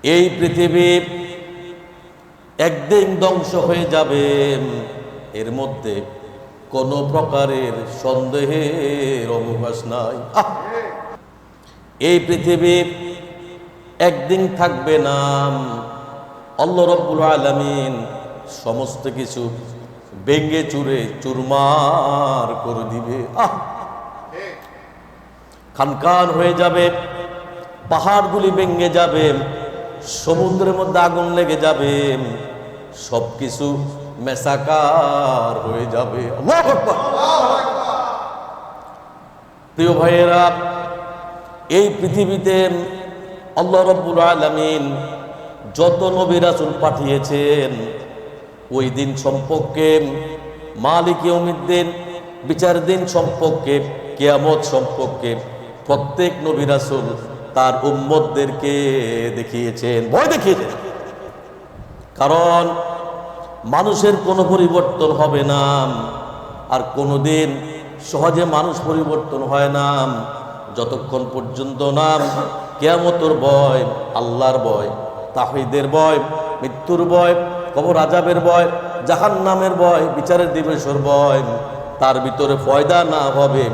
এই পৃথিবী একদিন ধ্বংস হয়ে যাবে, এর মধ্যে কোনো প্রকারের সন্দেহের অবকাশ নাই। এই পৃথিবী একদিন থাকবে না, আল্লাহ রাব্বুল আলামিন সমস্ত কিছু ভেঙে চুরে চুরমার করে দিবে। খানখান হয়ে যাবে, পাহাড়গুলি ভেঙে যাবে, সমুদ্রের মধ্যে আগুন লেগে যাবে, সবকিছু মেসাকার হয়ে যাবে। আল্লাহু আকবার। প্রিয় ভাইয়েরা, এই পৃথিবীতে আল্লাহ রাব্বুল আলামিন যত নবী রাসূল পাঠিয়েছেন, ওই দিন সম্পর্কে, মালিক ইয়াউমিদ্দিন বিচার দিন সম্পর্কে, কিয়ামত সম্পর্কে প্রত্যেক নবী রাসূল তার উম্মতদেরকে দেখিয়েছেন, ভয় দেখিয়েছেন। কারণ মানুষের কোনো পরিবর্তন হবে না, আর কোনোদিন সহজে মানুষ পরিবর্তন হয় না যতক্ষণ পর্যন্ত না কিয়ামতের ভয়, আল্লাহর ভয়, তাওহীদের ভয়, মৃত্যুর ভয়, কবর আযাবের ভয়, জাহান্নামের ভয়, বিচারের দিবসের ভয় তার ভিতরে পয়দা না হবে,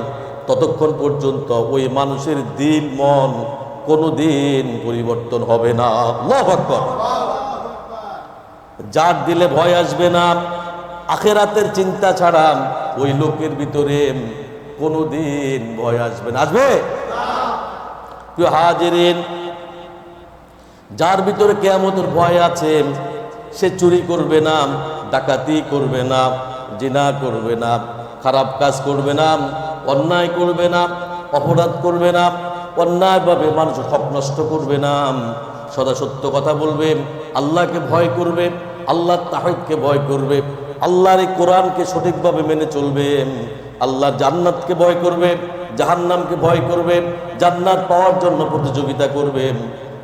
ততক্ষণ পর্যন্ত ওই মানুষের দিল মন কোনোদিন পরিবর্তন হবে না। আল্লাহু আকবার। যার দিলে ভয় আসবে না, আখিরাতের চিন্তা ছাড়া, ওই লোকের ভিতরে কোনোদিন ভয় আসবে না। আসবে? প্রিয় হাজিরিন, যার ভিতরে কিয়ামতের ভয় আছে, সে চুরি করবে না, ডাকাতি করবে না, জিনা করবে না, খারাপ কাজ করবে না, অন্যায় করবে না, অপরাধ করবে না, অন্যায়ভাবে মানুষের হক নষ্ট করবে না, সদা সত্য কথা বলবে, আল্লাহকে ভয় করবে, আল্লাহর তাওহীদকে ভয় করবে, আল্লাহর এই কোরআনকে সঠিকভাবে মেনে চলবে, আল্লাহর জান্নাতকে ভয় করবে, জাহান্নামকে ভয় করবে, জান্নাত পাওয়ার জন্য প্রতিযোগিতা করবে,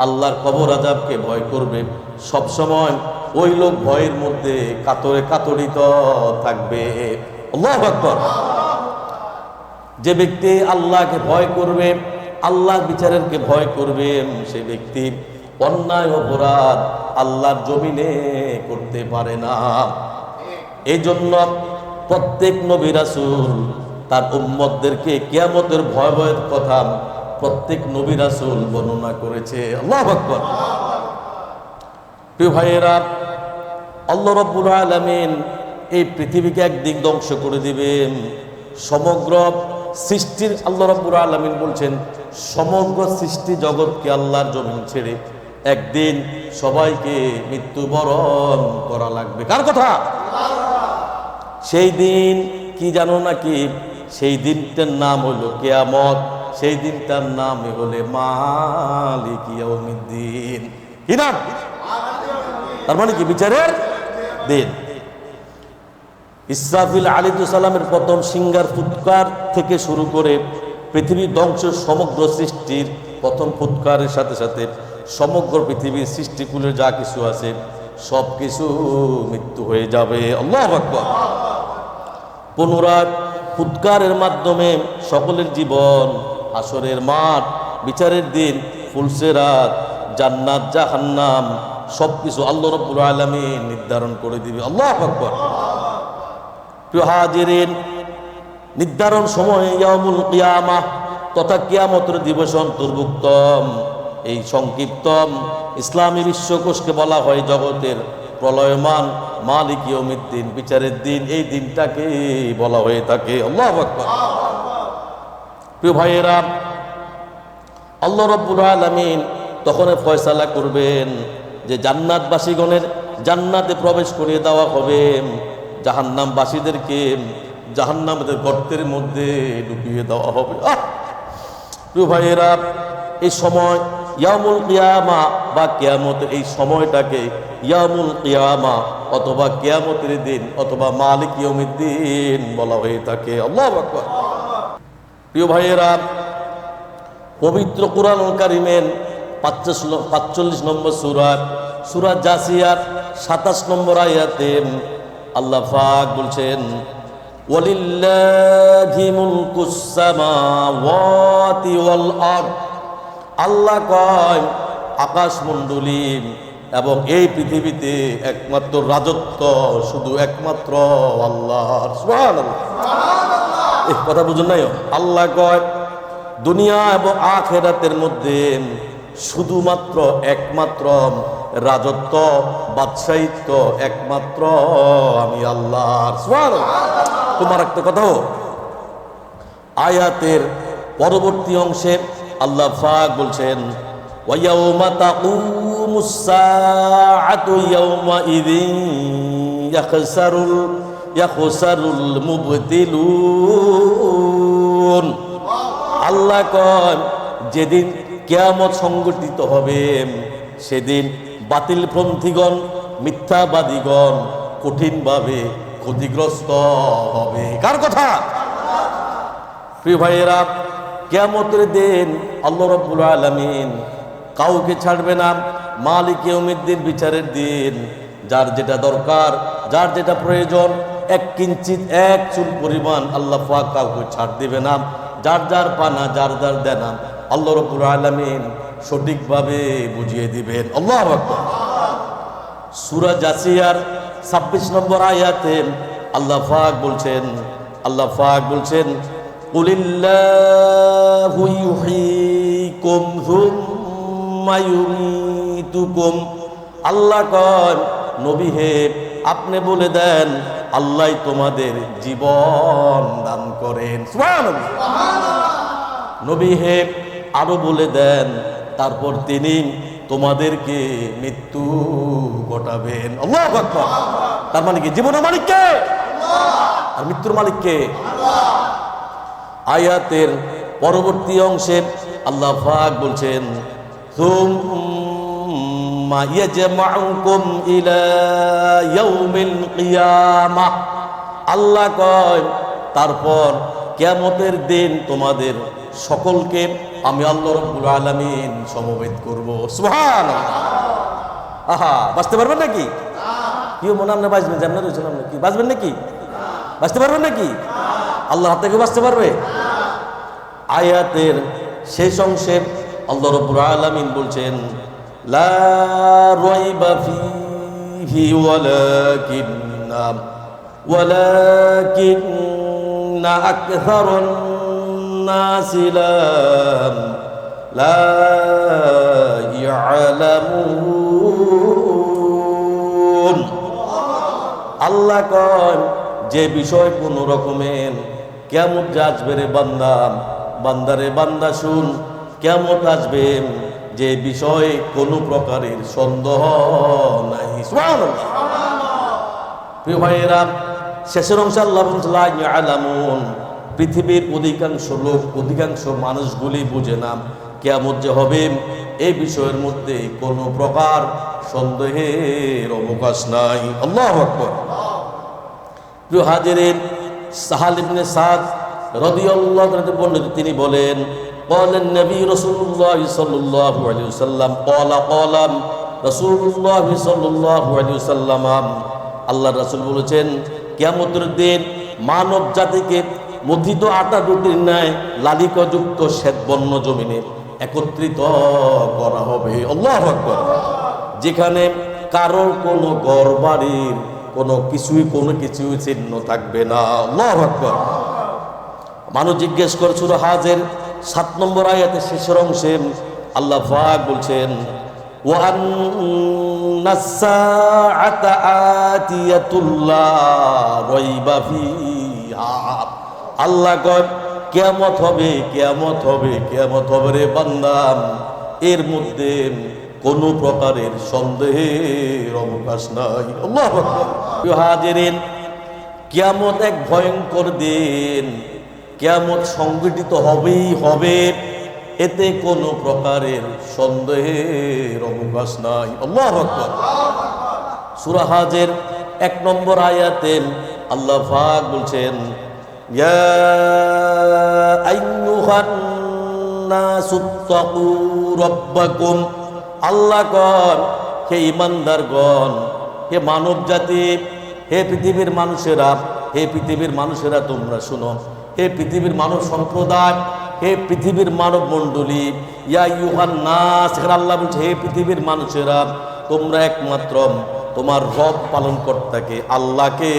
আল্লাহর কবর আযাবকে ভয় করবে। সব সময় ওই লোক ভয়ের মধ্যে কাতরে কাতরিত থাকবে। আল্লাহু আকবার। যে ব্যক্তি আল্লাহকে ভয় করবে, আল্লাহর বিচারেরকে ভয় করবে, সেই ব্যক্তি অন্যায় অপরাধ আল্লাহর জমিনে করতে পারে না। এই জন্য প্রত্যেক নবী রাসূল তার উম্মতদেরকে কিয়ামতের ভয়াবহের কথা প্রত্যেক নবী রাসূল বর্ণনা করেছে। আল্লাহু আকবার। প্রিয় ভাইয়েরা, আল্লাহ রাব্বুল আলামিন এই পৃথিবীকে একদিন ধ্বংস করে দিবেন। সমগ্র সৃষ্টির আল্লাহ রাব্বুল আলামিন বলছেন, সমগ্র সৃষ্টি জগৎকে আল্লাহর জমিন ছেড়ে একদিন সবাইকে মৃত্যুবরণ করা লাগবে। কার কথা? সেই দিন কি জানো নাকি? সেই দিনটার নাম হলো কিয়ামত, সেই দিনটার নাম হলো মালিক ইয়াউমিদ্দিন। কি নাম? তার মানে কি? বিচারের দিন। ইসরাফিল আলাইহিস সালামের প্রথম সিঙ্গার ফুৎকার থেকে শুরু করে পৃথিবী ধ্বংস, সমগ্র সৃষ্টির প্রথম ফুৎকারের সাথে সাথে সমগ্র পৃথিবীর সৃষ্টিকুলের যা কিছু আছে সব কিছু মৃত্যু হয়ে যাবে। আল্লাহু আকবার। পুনরায় ফুৎকারের মাধ্যমে সকলের জীবন, হাসরের মাঠ, বিচারের দিন, ফুলসেরাত, জান্নাত, জাহান্নাম সবকিছু আল্লাহ রাব্বুল আলামিন নির্ধারণ করে দিবে। আল্লাহু আকবার। প্রিয় হাজিরিন, নির্ধারণ সময়ে ইয়াউমুল কিয়ামাহ তথা কিয়ামতের দিবস অন্তর্ভুক্ত এই সংক্ষিপ্ত ইসলামী বিশ্বকোষকে বলা হয় জগতের প্রলয়মান মালিক ইয়াউমিদ্দিন, বিচারের দিন। এই দিনটাকে বলা হয়ে থাকে। আল্লাহু আকবার। প্রিয় ভাইয়েরা, আল্লাহ রাব্বুল আলামিন তখন ফয়সালা করবেন যে জান্নাতবাসীগণের জান্নাতে প্রবেশ করিয়ে দেওয়া হবে, জাহান্নামবাসীদেরকে জাহান্নামের গর্তের মধ্যে ঢুকিয়ে দেওয়া হবে। প্রিয় ভাইয়েরা, এই সময় ইয়াউমুল কিয়ামা বা কিয়ামতের এই সময়টাকে ইয়াউমুল কিয়ামা অথবা কিয়ামতের দিন অথবা মালিক ইয়াউমিদ্দিন বলা হয়ে থাকে। আল্লাহু আকবার। প্রিয় ভাইয়েরা, পবিত্র কুরআনুল কারীমের 45 নম্বর সূরা জাসিয়ার 27 নম্বর আয়াতে আল্লাহ পাক বলছেন, ওয়ালিল্লাহি মুলকুস সামাওয়াতি ওয়াল আরদ। আল্লাহ কয়, আকাশমণ্ডলী এবং এই পৃথিবীতে একমাত্র রাজত্ব শুধু একমাত্র আল্লাহর। সুবহানাল্লাহ। এই কথা বুঝুন নাই? আল্লাহ কয় দুনিয়া এবং আখিরাতের মধ্যে শুধুমাত্র একমাত্র রাজত্ব বাদশাহিত্ব একমাত্র আমি আল্লাহর। সুবহানাল্লাহ। তোমার একটা কথা, আয়াতের পরবর্তী অংশে আল্লাহ পাক বলছেন ওয়ায়াউমা তাকুমুস সাআতু ইয়াউমাইযিন ইয়াখসারুল মুবতিলুন। আল্লাহ কয় যেদিন কিয়ামত সংঘটিত হবে সেদিন বাতিলপন্থীগণ মিথ্যাবাদীগণ কঠিনভাবে ক্ষতিগ্রস্ত হবে। কার কথা? প্রিয় ভাইয়েরা, কিয়ামতের দিন আল্লাহ রাব্বুল আলামিন কাউকে ছাড়বে না। মালিক ইয়াউমিদ্দিন, বিচারের দিন, যার যেটা দরকার, যার যেটা প্রয়োজন, এক কিঞ্চিত এক চুল পরিমাণ আল্লাহ পাক কাউকে ছাড় দিবে না। যার যার পানা, যার যার দেনা আল্লাহ রাব্বুল আলামিন সঠিকভাবে বুঝিয়ে দিবেন। আল্লাহু আকবার। সূরা জাসিয়ার 26 নম্বর আয়াতে আল্লাহ পাক বলছেন কুলিল্লাহু ইউহয়িকুম সুম্মা ইউমীতুকুম। আল্লাহ কয় নবী হে আপনি বলে দেন আল্লাহ তোমাদের জীবন দান করেন। সুবহানাল্লাহ। নবী হে আরো বলে দেন তারপর তিনি তোমাদেরকে মৃত্যু ঘটাবেন। আল্লাহু আকবার। তার মানে কি জীবনের মালিক কে? আর মৃত্যুর মালিক কে? আয়াতের পরবর্তী অংশে আল্লাহ পাক বলছেন সুম্মা ইয়াজমাউকুম ইলা ইয়াউমিল কিয়ামাহ। আল্লাহ কয় তারপর কিয়ামতের দিন তোমাদের সকলকে আমি আল্লাহ রাব্বুল আলামিন সমবেত করব। সুবহানাল্লাহ। আহা, বাঁচতে পারবেন নাকি? কি মনে আপনি বাঁচবেন? জানেন রয়েছেন আপনি কি বাঁচবেন নাকি? বাঁচতে পারবেন নাকি? আল্লাহ হাত থেকে বাঁচতে পারবে? আয়াতের শেষ অংশে আল্লাহ রাব্বুল আলামিন বলছেন লা রাইবা ফীহি ওয়ালাকিন্না আকসারান নাসি লা ইয়ালামুন। আল্লাহ কয় যে বিষয় কোন রকমের কিয়ামত আসবে রে বান্দা, বান্দারে বান্দা শুন, কিয়ামত আসবে যে বিষয়ে কোনো প্রকারের সন্দেহ নাই। সুবহানাল্লাহ। প্রিয় ভাইয়েরা, শেষের অংশে আল্লাহ বলেন লা ইয়ালামুন। পৃথিবীর অধিকাংশ লোক, অধিকাংশ মানুষগুলি বুঝে না কিয়ামত যে হবে এই বিষয়ের মধ্যে কোনো প্রকার সন্দেহের অবকাশ নাই। আল্লাহু আকবার। প্রিয় হাজিরিন, সাহাল ইবনে সাদ রাদিয়াল্লাহু আনহু বর্ণিত, তিনি বলেন ক্বালান নবী রাসূলুল্লাহ সাল্লাল্লাহু আলাইহি ওয়াসাল্লাম ক্বালাম রাসূলুল্লাহ সাল্লাল্লাহু আলাইহি ওয়াসাল্লাম। আল্লাহর রাসূল বলেছেন কিয়ামতের দিন মানব জাতিকে মথিত আটা রুটির ন্যায় লালিকাযুক্ত শ্বেতবর্ণ জমিনে একত্রিত করা হবে। আল্লাহু আকবার। যেখানে কারোর কোনো ঘর বাড়ির কোনো কিছুই চিহ্ন থাকবে না। আল্লাহু আকবার। মানুষ জিজ্ঞেস করে সূরা হাজের 7 নম্বর আয়াতের শেষের অংশে আল্লাহ পাক বলছেন ওয়া আন্নাস সাআতা আতিয়াতুল লা রাইবা ফিহা। আল্লাহ কয় কিয়ামত হবে, কিয়ামত হবে, কিয়ামত হবে রে বান্দা, এর মধ্যে কোনো প্রকারের সন্দেহের অবকাশ নাই। আল্লাহু আকবার। প্রিয় হাজিরিন, কিয়ামত এক ভয়ঙ্কর দিন। কিয়ামত সংঘটিত হবেই হবে, এতে কোনো প্রকারের সন্দেহের অবকাশ নাই। আল্লাহু আকবার। সূরা হাজের 1 নম্বর আয়াতে আল্লাহ পাক বলছেন ইয়া আইয়ুহান নাসুত্তাকু রাব্বাকুম। আল্লাহ কন হে ইমানদারগণ, হে মানব জাতি, হে পৃথিবীর মানুষেরা, হে পৃথিবীর মানুষেরা তোমরা শুনো, হে পৃথিবীর মানব সম্প্রদায়, হে হে পৃথিবীর মানব মণ্ডলী, ইয়া আইয়ুহান নাস, আল্লাহ বলছে হে পৃথিবীর মানুষেরা, তোমরা একমাত্র তোমার রব পালন কর্তাকে আল্লাহকে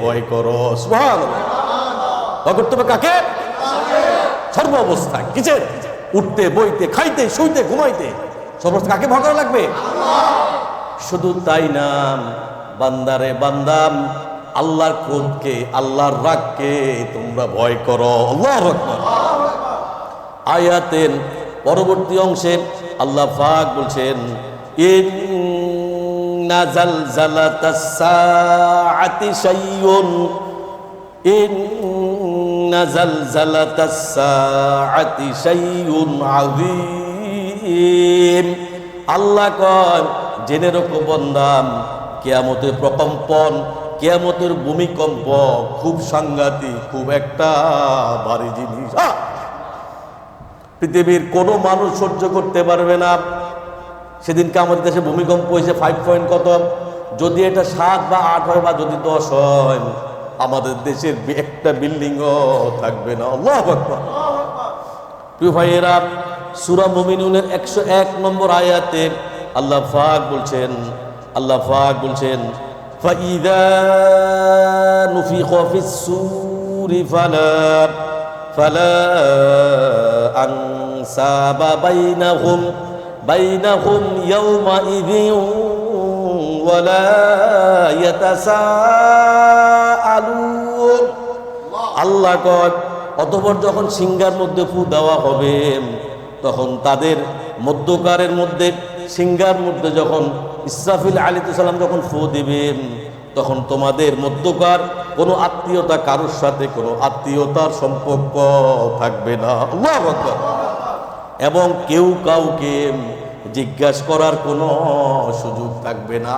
ভয় করো। সুবহানাল্লাহ। ভয় করতে হবে কাকে? সর্ব অবস্থায়, কিসের? উঠতে বইতে, খাইতে শুইতে ঘুমাইতে সর্বস্ত কাকে ভয় করা লাগবে? শুধু তাই না, বান্দারে বান্দাম, আল্লাহর ক্রোধকে, আল্লাহর রাগকে তোমরা ভয় করো। আল্লাহু আকবার। আয়াতের পরবর্তী অংশে আল্লাহ পাক বলছেন, ইন্না জালজালাতাস সাআতি শাইউন, ইন্না জালজালাতাস সাআতি শাইউন আযীম। আল্লাহ কয়, জেনে রাখো বান্দাম, কিয়ামতের প্রকম্পন, কিয়ামতের ভূমিকম্প খুব সাংঘাতিক, খুব একটা ভারী জিনিস। পৃথিবীর কোনো মানুষ সহ্য করতে পারবে না। সেদিনকে আমাদের দেশে ভূমিকম্প হয়েছে 5 পয়েন্ট কত, যদি এটা 7 বা 8 হয় বা যদি 10 হয়, আমাদের দেশের একটা বিল্ডিংও থাকবে না। আল্লাহু আকবার। প্রিয় ভাইয়েরা, সূরা মুমিনুনের 101 নম্বর আয়াতে আল্লাহ পাক বলছেন, আল্লাহ পাক বলছেন, ফাইযা নুফিখা ফিস সূরি ফালা আনসাবা বাইনাহুম ইয়াওমাইযিন ওয়ালা ইয়াতাসাআলুন। আল্লাহ কয়, অতঃপর যখন সিংহার মধ্যে ফু দেওয়া হবে, তখন তাদের মধ্যকারের মধ্যে, সিংহার মধ্যে যখন ইসরাফিল আলাইহিস সালাম যখন ফু দিবেন, তখন তোমাদের মধ্যকার কোনো আত্মীয়তা, কারোর সাথে কোনো আত্মীয়তার সম্পর্ক থাকবে না। আল্লাহু আকবার। এবং কেউ কাউকে জিজ্ঞাসা করার কোনো সুযোগ থাকবে না।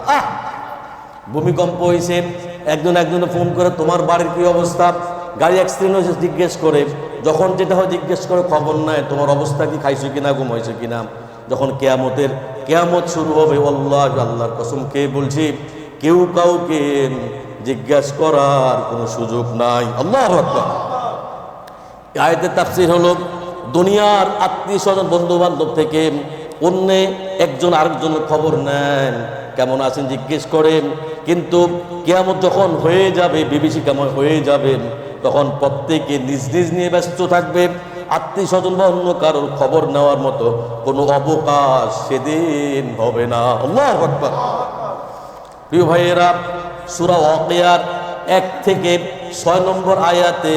ভূমিকম্প হয়েছে, একজনে ফোন করে তোমার বাড়ির কি অবস্থা, গাড়ি অ্যাক্সিডেন্ট হয়েছে জিজ্ঞেস করে, যখন যেটা হয় জিজ্ঞেস করে খবর নাই তোমার অবস্থা কি, খাইছো কিনা, ঘুমাইছো কিনা। যখন কেয়ামত শুরু হবে, আল্লাহর কসম কে বলছি, কেউ কাউকে জিজ্ঞাসা করার কোনো সুযোগ নাই। আল্লাহু আকবার। আয়াতের তাফসীর হলো, দুনিয়ার আত্মীয় স্বজন বন্ধু বান্ধব থেকে অন্য একজন আরেকজনের খবর নেন, কেমন আছেন জিজ্ঞেস করেন, কিন্তু কিয়ামত যখন হয়ে যাবে, বিভীষিকাময় হয়ে যাবে, তখন প্রত্যেকে নিজ নিজ নিয়ে ব্যস্ত থাকবে। আত্মীয় স্বজন বা অন্য কারোর খবর নেওয়ার মতো কোনো অবকাশ সেদিন হবে না। আল্লাহু আকবার। প্রিয় ভাইয়েরা, সূরা ওয়াকিয়ার 1 থেকে 6 নম্বর আয়াতে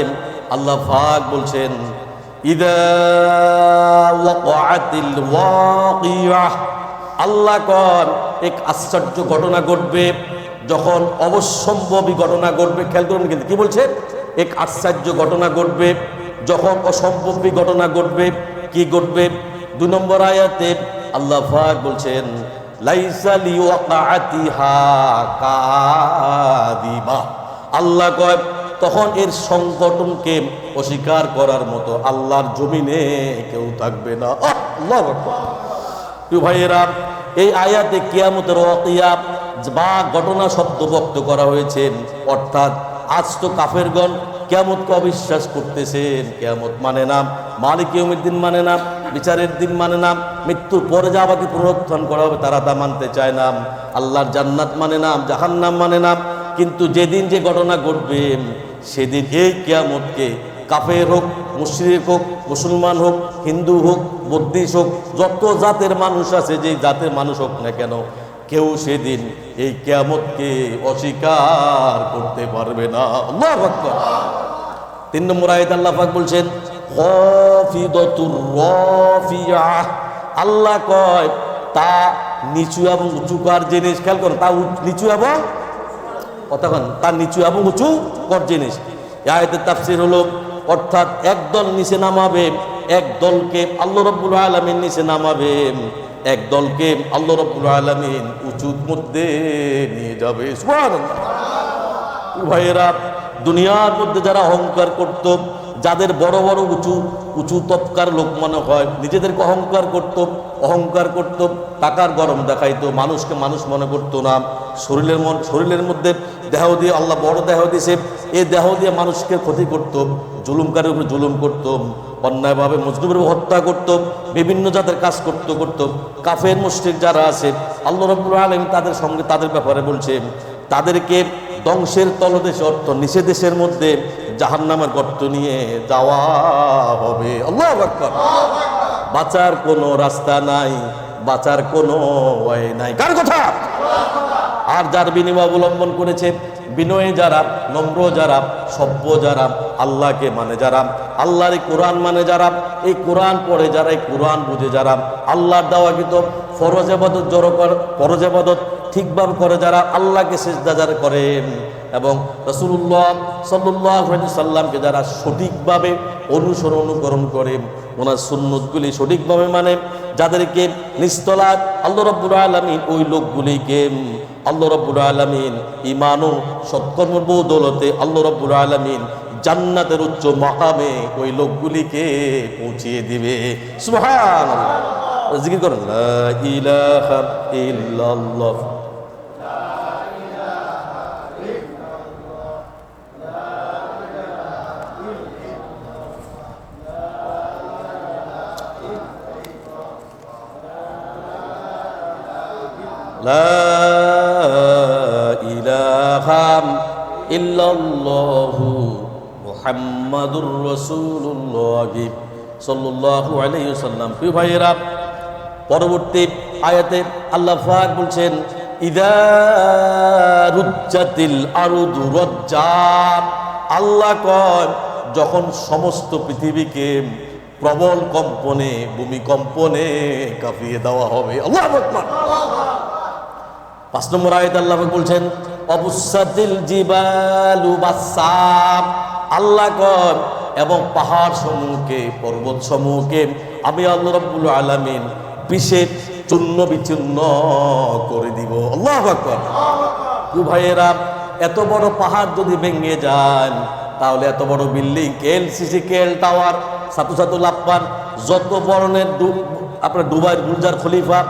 আল্লাহ পাক বলছেন, ইদা ওয়াকাআতিল ওয়াকিয়াহ। আল্লাহ কন, এক আশ্চর্য ঘটনা ঘটবে, যখন অবশ্যম্ভাবী ঘটনা ঘটবে। খেয়াল করুন কিন্তু কি বলছে, এক আশ্চর্য ঘটনা ঘটবে যখন অসম্ভবী ঘটনা ঘটবে। কি ঘটবে? 2 নম্বর আয়াতে আল্লাহ পাক বলছেন, লাইসা লিওয়াকাতিহা কাদিবা। আল্লাহ কয়, তখন এর সংগঠনকে অস্বীকার করার মতো আল্লাহর জমিনে কেউ থাকবে না। আল্লাহু আকবার। প্রিয় ভাইয়েরা, এই আয়াতে কিয়ামতের ওয়াকিয়া বা ঘটনা শব্দ ব্যক্ত করা হয়েছে, অর্থাৎ আজ তো কাফেরগণ কিয়ামতকে অবিশ্বাস করতেছেন, কিয়ামত মানে না, মালিক ইয়াউমিদ্দিন মানে না, বিচারের দিন মানে না, মৃত্যুর পরে যা আমাকে পুনরুত্থান করা হবে তারা তা মানতে চায় না, আল্লাহর জান্নাত মানে না, জাহান্নাম মানে না। কিন্তু যেদিন যে ঘটনা ঘটবে, সেদিন এই কিয়ামতকে কাফের হোক, মুশরিক হোক, মুসলমান হোক, হিন্দু হোক, বৌদ্ধিস্ট হোক, যত জাতের মানুষ আছে, যে জাতের মানুষ হোক না কেন, কেউ সেদিন এই কিয়ামতকে অস্বীকার করতে পারবে না। আল্লাহু আকবার। 3 নম্বর আয়াতে আল্লাহ পাক বলছেন, খাফিদাতুর রাফিআহ। আল্লাহ কয়, তা নিচু এবং উঁচুকার জিনিস। খেয়াল করুন, তা নিচু এবং কতক্ষণ, তা নিচু এবং উঁচু কর জিনিস। আয়াতের তাফসীর হলো, অর্থাৎ একদল নিচে নামাবে, এক দলকে আল্লাহ রাব্বুল আলামিন নিচে নামাবে, এক দলকে আল্লাহ রাব্বুল আলামিন উঁচুর মধ্যে নিয়ে যাবে। সুবহানাল্লাহ। ভাইয়েরা, দুনিয়ার মধ্যে যারা অহংকার করত, যাদের বড় বড় উঁচু তবকার লোক মনে হয়, নিজেদেরকে অহংকার করত, অহংকার করত, টাকার গরম দেখাইতো, মানুষকে মানুষ মনে করতো না। শরীরের মধ্যে দেহ দিয়ে আল্লাহ বড় দেহ দিয়েছে, এই দেহ দিয়ে মানুষকে ক্ষতি করত, জুলুমকারীর উপরে জুলুম করত, অন্যায়ভাবে মজলুমের হত্যা করত, বিভিন্ন জাতের কাজ করত। কাফের মুশরিক যারা আছে আল্লাহ রাব্বুল আলামিন তাদের সঙ্গে তাদের ব্যাপারে বলছে, তাদেরকে ধ্বংসের তলদেশে অর্থ নিচে দেশের মধ্যে জাহান্নামের গর্ত নিয়ে যাওয়া হবে। আল্লাহু আকবার। বাঁচার কোনো রাস্তা নাই, বাঁচার কোনো ওয়ে নাই। কার কথা? আর যার বিনিময় অবলম্বন করেছে, বিনয়ী যারা, নম্র যারা, সভ্য যারা, আল্লাহকে মানে যারা, আল্লাহর এই কোরআন মানে যারা, এই কোরআন পড়ে যারা, এই কোরআন বুঝে যারা, আল্লাহর দেওয়া কিন্তু ফরজ ইবাদত ঠিকভাবে করে যারা, আল্লাহকে সিজদা যারা করেন এবং রাসূলুল্লাহ সাল্লাল্লাহু আলাইহি সাল্লামকে যারা সঠিকভাবে অনুকরণ করে, ওনার সুন্নতগুলি সঠিকভাবে মানে, যাদেরকে নিস্তলাত আল্লাহ রাব্বুল আলামিন ওই লোকগুলিকে আল্লাহ রাব্বুল আলামিন ঈমান ও সৎকর্মের বদৌলতে আল্লাহ রাব্বুল আলামিন জান্নাতের উচ্চ মাকামে ওই লোকগুলিকে পৌঁছিয়ে দিবে। সুবহানাল্লাহ। জিকির করেন লা ইলাহা ইল্লাল্লাহ। লা ইলাহা ইল্লাল্লাহু মুহাম্মাদুর রাসূলুল্লাহ সাল্লাল্লাহু আলাইহি ওয়াসাল্লাম। প্রিয় ভাইয়েরা, পরবর্তী আয়াতে আল্লাহ পাক বলছেন, ইযা রুজ্জাতিল আরদু রাজ্জা। আল্লাহ কয়, যখন সমস্ত পৃথিবীকে প্রবল কম্পনে, ভূমিকম্পনে কাঁপিয়ে দেওয়া হবে। আল্লাহু আকবার। 5 নম্বর আয়াত আল্লাহ বলছেন, অবুসাতিল জিবালু বাসাম। আল্লাহ কর, এবং পাহাড় সমূহকে, পর্বত সমূহকে আমি আল্লাহ রাব্বুল আলামিন পিষে চূর্ণ বিচূর্ণ করে দিব। আল্লাহু আকবার। ভাইয়েরা, এত বড় পাহাড় যদি ভেঙে যায়, তাহলে এত বড় বিল্ডিং, এলসিসি, কেএল টাওয়ার, সাতু লাপ্পান, যত বড়নের আপনার দুবাইয়ের বুর্জ খলিফা,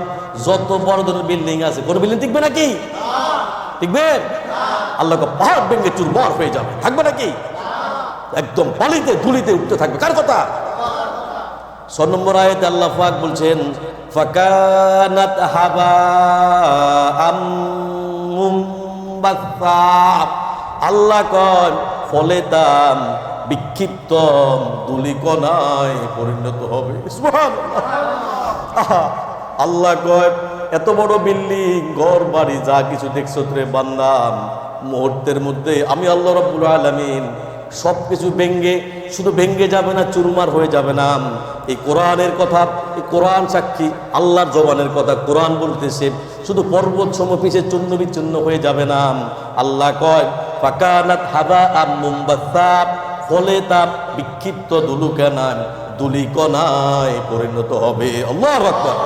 যত বড় ধরনের বিল্ডিং আছে, কোন বিল্ডিং টিকবে নাকি? টিকবে? আল্লাহ পাহাড় ভেঙে চুরমার হয়ে যাবে, থাকবে নাকি? একদম পানিতে ধুলিতে উঠতে থাকবে। কার কথা? 6 নম্বর আয়াতে আল্লাহ পাক বলছেন, ফাকানাত হাবাআম মুনবাসা। আল্লাহ কয়, ফলে তাম বিক্ষিপ্ত ধূলিকণায় পরিণত হবে। সুবহানাল্লাহ। আল্লাহ কয়, এত বড় বিল্ডিং, ঘর বাড়ি, যা কিছু দেখছো রে বান্দা, মুহূর্তের মধ্যে আমি আল্লাহ রাব্বুল আলামিন সবকিছু ভেঙ্গে, শুধু ভেঙ্গে যাবে না, চুরমার হয়ে যাবে না। এই কোরআনের কথা, এই কোরআন সাক্ষী, আল্লাহর জবানের কথা, কোরআন বলতেছে, শুধু পর্বত সমূহ পিছে চূর্ণ বিচূর্ণ হয়ে যাবে না। আল্লাহ কয়, ফাকানাত হাবাআম মুনবাসা। ফলে তা বিক্ষিপ্ত ধূলিকণায় পরিণত হবে। আল্লাহু আকবার।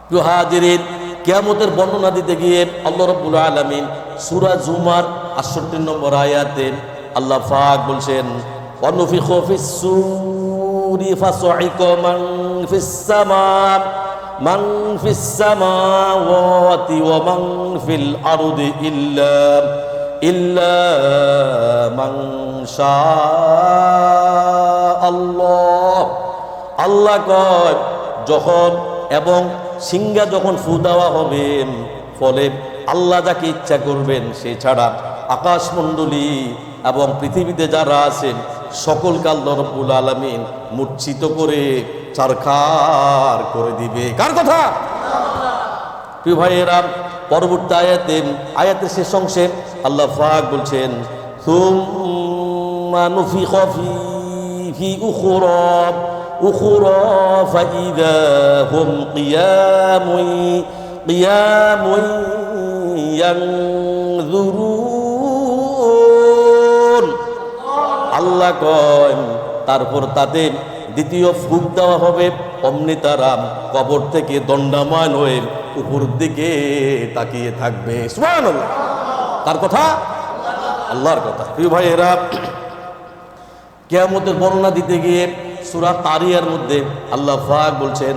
প্রিয় হাজিরিন, কিয়ামতের বর্ণনা দিতে গিয়ে আল্লাহ রাব্বুল আলামিন সূরা জুমার 68 নম্বর আয়াতে আল্লাহ পাক বলছেন, ওয়ানুফিখু ফিস-সূরি ফাসঈকা মান ফিস সামাওয়াতি ওয়া মান ফিল আরদি ইল্লা মান শাআল্লাহ। আল্লাহ কয়, যখন এবং সিংহা যখন ফু দেওয়া হবে, ফলে আল্লাহ যাকে ইচ্ছা করবেন সে ছাড়া আকাশমণ্ডলী এবং পৃথিবীতে যারা আছেন সকলকে আল্লাহ রাব্বুল আলামিন মূর্ছিত করে ছারখার করে দিবে। কার কথা? প্রিয় ভাইয়েরা, পরবর্তী আয়াতের শেষ অংশে আল্লাহ পাক বলছেন, সুম্মা নুফিখা ফীহি উখরা ফাইযা হুম কিয়ামুন ইয়ানযুরুন। আল্লাহ কয়, তারপর তাদের দ্বিতীয় ফুঁক দেওয়া হবে, অমনি তারা কবর থেকে দণ্ডায়মান হয়ে উপর দিকে তাকিয়ে থাকবে। সুবহানাল্লাহ। তার কথা? আল্লাহর কথা। প্রিয় ভাইয়েরা, কিয়ামতের বর্ণনা দিতে গিয়ে সূরা তারিয়ার মধ্যে আল্লাহ পাক বলছেন,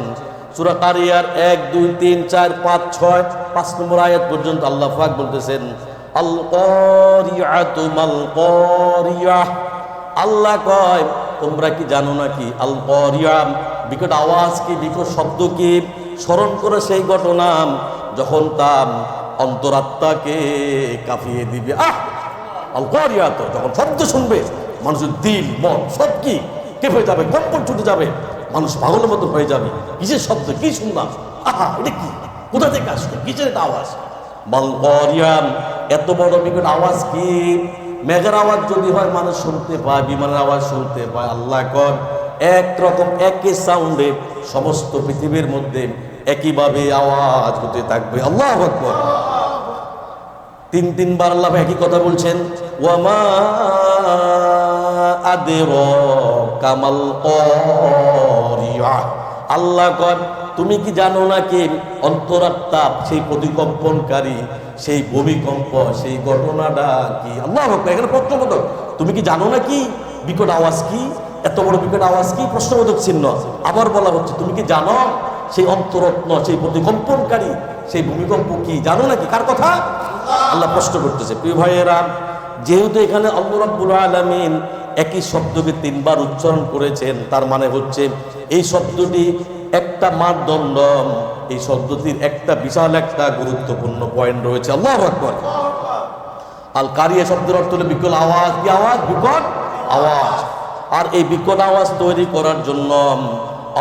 সূরা কারিয়ার 1 2 3 4 5 6 5 নম্বর আয়াত পর্যন্ত আল্লাহ পাক বলতেছেন আল কারিয়াতু মাল কারিয়াহ। আল্লাহ কয় তোমরা কি জানো নাকি আল কারিয়া বিকট আওয়াজ কি, বিকট শব্দ কি? স্মরণ করে সেই ঘটনা যখন তার অন্তরাত্মাকে কাঁপিয়ে দিবে। আল কারিয়া, তো যখন শব্দ শুনবে মানুষের দিল মন সব কি কেঁপে যাবে, কম্পন ছুটে যাবে, মানুষ পাগলের মতো হয়ে যাবে। কিসের শব্দ, কি শুনলাম, এটা কি, কোথা থেকে আসলো, কিসের এটা আওয়াজ? মাল কারিয়া, এত বড় বিকট আওয়াজ কি? মেঘের আওয়াজ যদি হয় মানুষ শুনতে পায়, বিমানের আওয়াজ শুনতে পায়। আল্লাহ কর একরকম একই সাউন্ডে সমস্ত পৃথিবীর মধ্যে একইভাবে আওয়াজ হতে থাকবে। আল্লাহু আকবার। তিনবার আল্লাহ একই কথা বলছেন, ওয়ামা আদরাকা মাল কারিয়া। আল্লাহ কর তুমি কি জানো নাকি অন্তরাত্মা সেই প্রতিকম্পনকারী, সেই ভূমিকম্প, সেই ঘটনাটা কি? আল্লাহ এখানে প্রশ্নবোধক, তুমি কি জানো নাকি বিকট আওয়াজ কি, এত বড় বিকট আওয়াজ কি? প্রশ্নবোধক চিহ্ন। আবার বলা হচ্ছে তুমি কি জানো সেই অন্তরত্ন, সেই প্রতিকম্পনকারী, সেই ভূমিকম্প কি? জানো নাকি? কার কথা? আল্লাহ প্রশ্ন করতেছে। প্রিয় ভাইয়েরা, যেহেতু এখানে আল্লাহ রাব্বুল আলামিন একই শব্দকে তিনবার উচ্চারণ করেছেন, তার মানে হচ্ছে এই শব্দটি একটা মানদণ্ড, এই শব্দটির একটা বিশাল একটা গুরুত্বপূর্ণ পয়েন্ট রয়েছে। আল্লাহু আকবার। আল কারিয়া শব্দের অর্থ হলো বিকট আওয়াজ। কি আওয়াজ? বিকট আওয়াজ। আর এই বিকট আওয়াজ তৈরি করার জন্য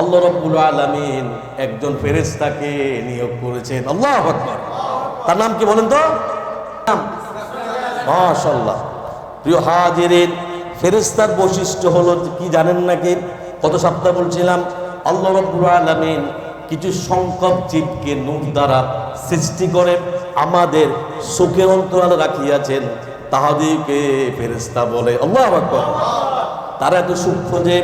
আল্লাহ রাব্বুল আলামিন একজন ফেরেশতাকে নিয়োগ করেছেন। আল্লাহু আকবার। তার নাম কি বলেন তো? মাশাআল্লাহ। প্রিয় হাজিরিন, ফেরেশতার বৈশিষ্ট্য হলো কি জানেন নাকি? গত সপ্তাহে বলছিলাম আল্লাহ রাব্বুল আলামিন কিছু সংখ্যক জীবকে নূর দ্বারা সৃষ্টি করে আমাদের চোখের অন্তরালে রাখিয়াছেন, তাহাদেরকে ফেরেশতা বলে। আল্লাহু আকবার। তারা এত সূক্ষ্ম যে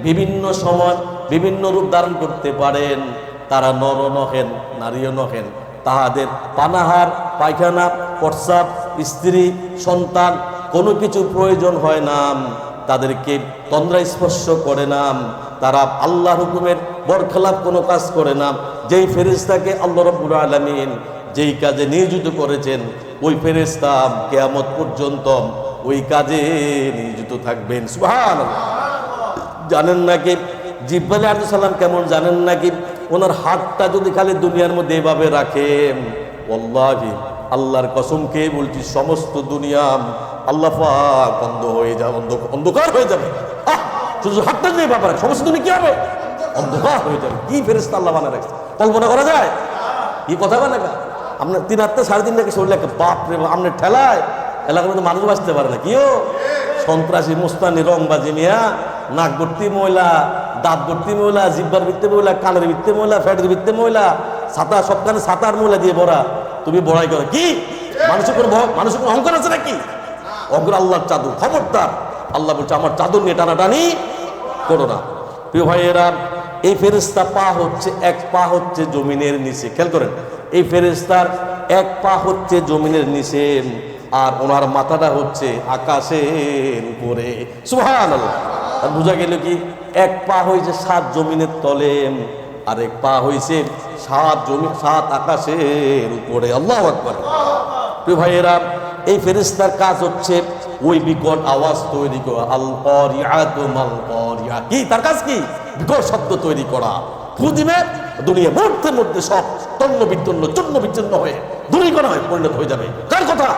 বিভিন্ন সময় বিভিন্ন রূপ ধারণ করতে পারেন। তারা নর নহেন, নারীও নহেন। তাহাদের পানাহার, পায়খানা, প্রস্রাব, স্ত্রী, সন্তান কোনো কিছু প্রয়োজন হয় না, তাদেরকে তন্দ্রা স্পর্শ করে না, তারা আল্লাহর হুকুমের বরখেলাপ কোনো কাজ করে না। যেই ফেরেশতাকে আল্লাহ রাব্বুল আলামিন যেই কাজে নিয়োজিত করেছেন, ওই ফেরেশতা কিয়ামত পর্যন্ত ওই কাজে নিয়োজিত থাকবেন। সুবহানাল্লাহ। জানেন নাকি জিবরাইল আলাইহিস সালাম কেমন জানেন নাকি? ওনার হাতটা যদি খালি দুনিয়ার মধ্যে এভাবে রাখেন, ওয়াল্লাহি আল্লাহর কসম কে বলছি, সমস্ত দুনিয়া আল্লাহ পাক বন্ধ হয়ে যাবে, অন্ধকার হয়ে যাবে। শুধু হাতটা দিয়ে ব্যাপারে সমস্ত দুনিয়া কি হবে? অন্ধকার হয়ে যাবে। কি ফেরেশতা আল্লাহ বানায় রাখছে, কল্পনা করা যায়? কি কথা বলে না? আপনার 3 হাতে 3.5 টাকা শরীর লাগে, বাপ রে বাপ, আপনার ঠেলায় এলাকার মধ্যে মানুষ বাঁচতে পারে না। কিও সন্ত্রাসী, মুস্তানি, রংবাজি মিয়া, নাক ভর্তি ময়লা, দাঁত ভর্তি ময়লা, জিব্বার ভিত্তে ময়লা, কানের ভিত্তে ময়লা, ফ্যাটের ভিত্তে ময়লা, ছাতা সবখানে ছাতার ময়লা দিয়ে ভরা, তুমি বড়াই করো কি? মানুষের কোনো অহংকার আছে নাকি? অহংকার আল্লাহর চাদর, খবরদার। আল্লাহ বলছে আমার চাদর নিয়ে টানাটানি করো না। প্রিয় ভাইয়েরা, এই ফেরেশতা পা হচ্ছে, এক পা হচ্ছে জমিনের নিচে। খেয়াল করেন, এই ফেরেশতার এক পা হচ্ছে জমিনের নিচে, আর ওনার মাথাটা হচ্ছে আকাশের উপরে। সুবহানাল্লাহ। আর বোঝা গেল কি, এক পা হয়েছে 7 জমিনের তলে, আর এক পা হয়েছে 7 আকাশের উপরে। আল্লাহু আকবার। প্রিয় ভাইয়েরা, এই ফেরেশতার কাজ হচ্ছে ওই বিকট আওয়াজ তৈরি করা। আল কারিয়াতু মাল কারিয়া। কি তার কাজ? কি বিকট শব্দ তৈরি করা। ফু দিবে, দুনিয়া মুহূর্তের মধ্যে সব তন্ন বিচ্ছিন্ন, চূর্ণ বিচ্ছিন্ন হয়ে ধূলিকণা হয়ে পরিণত হয়ে যাবে। কার কথা?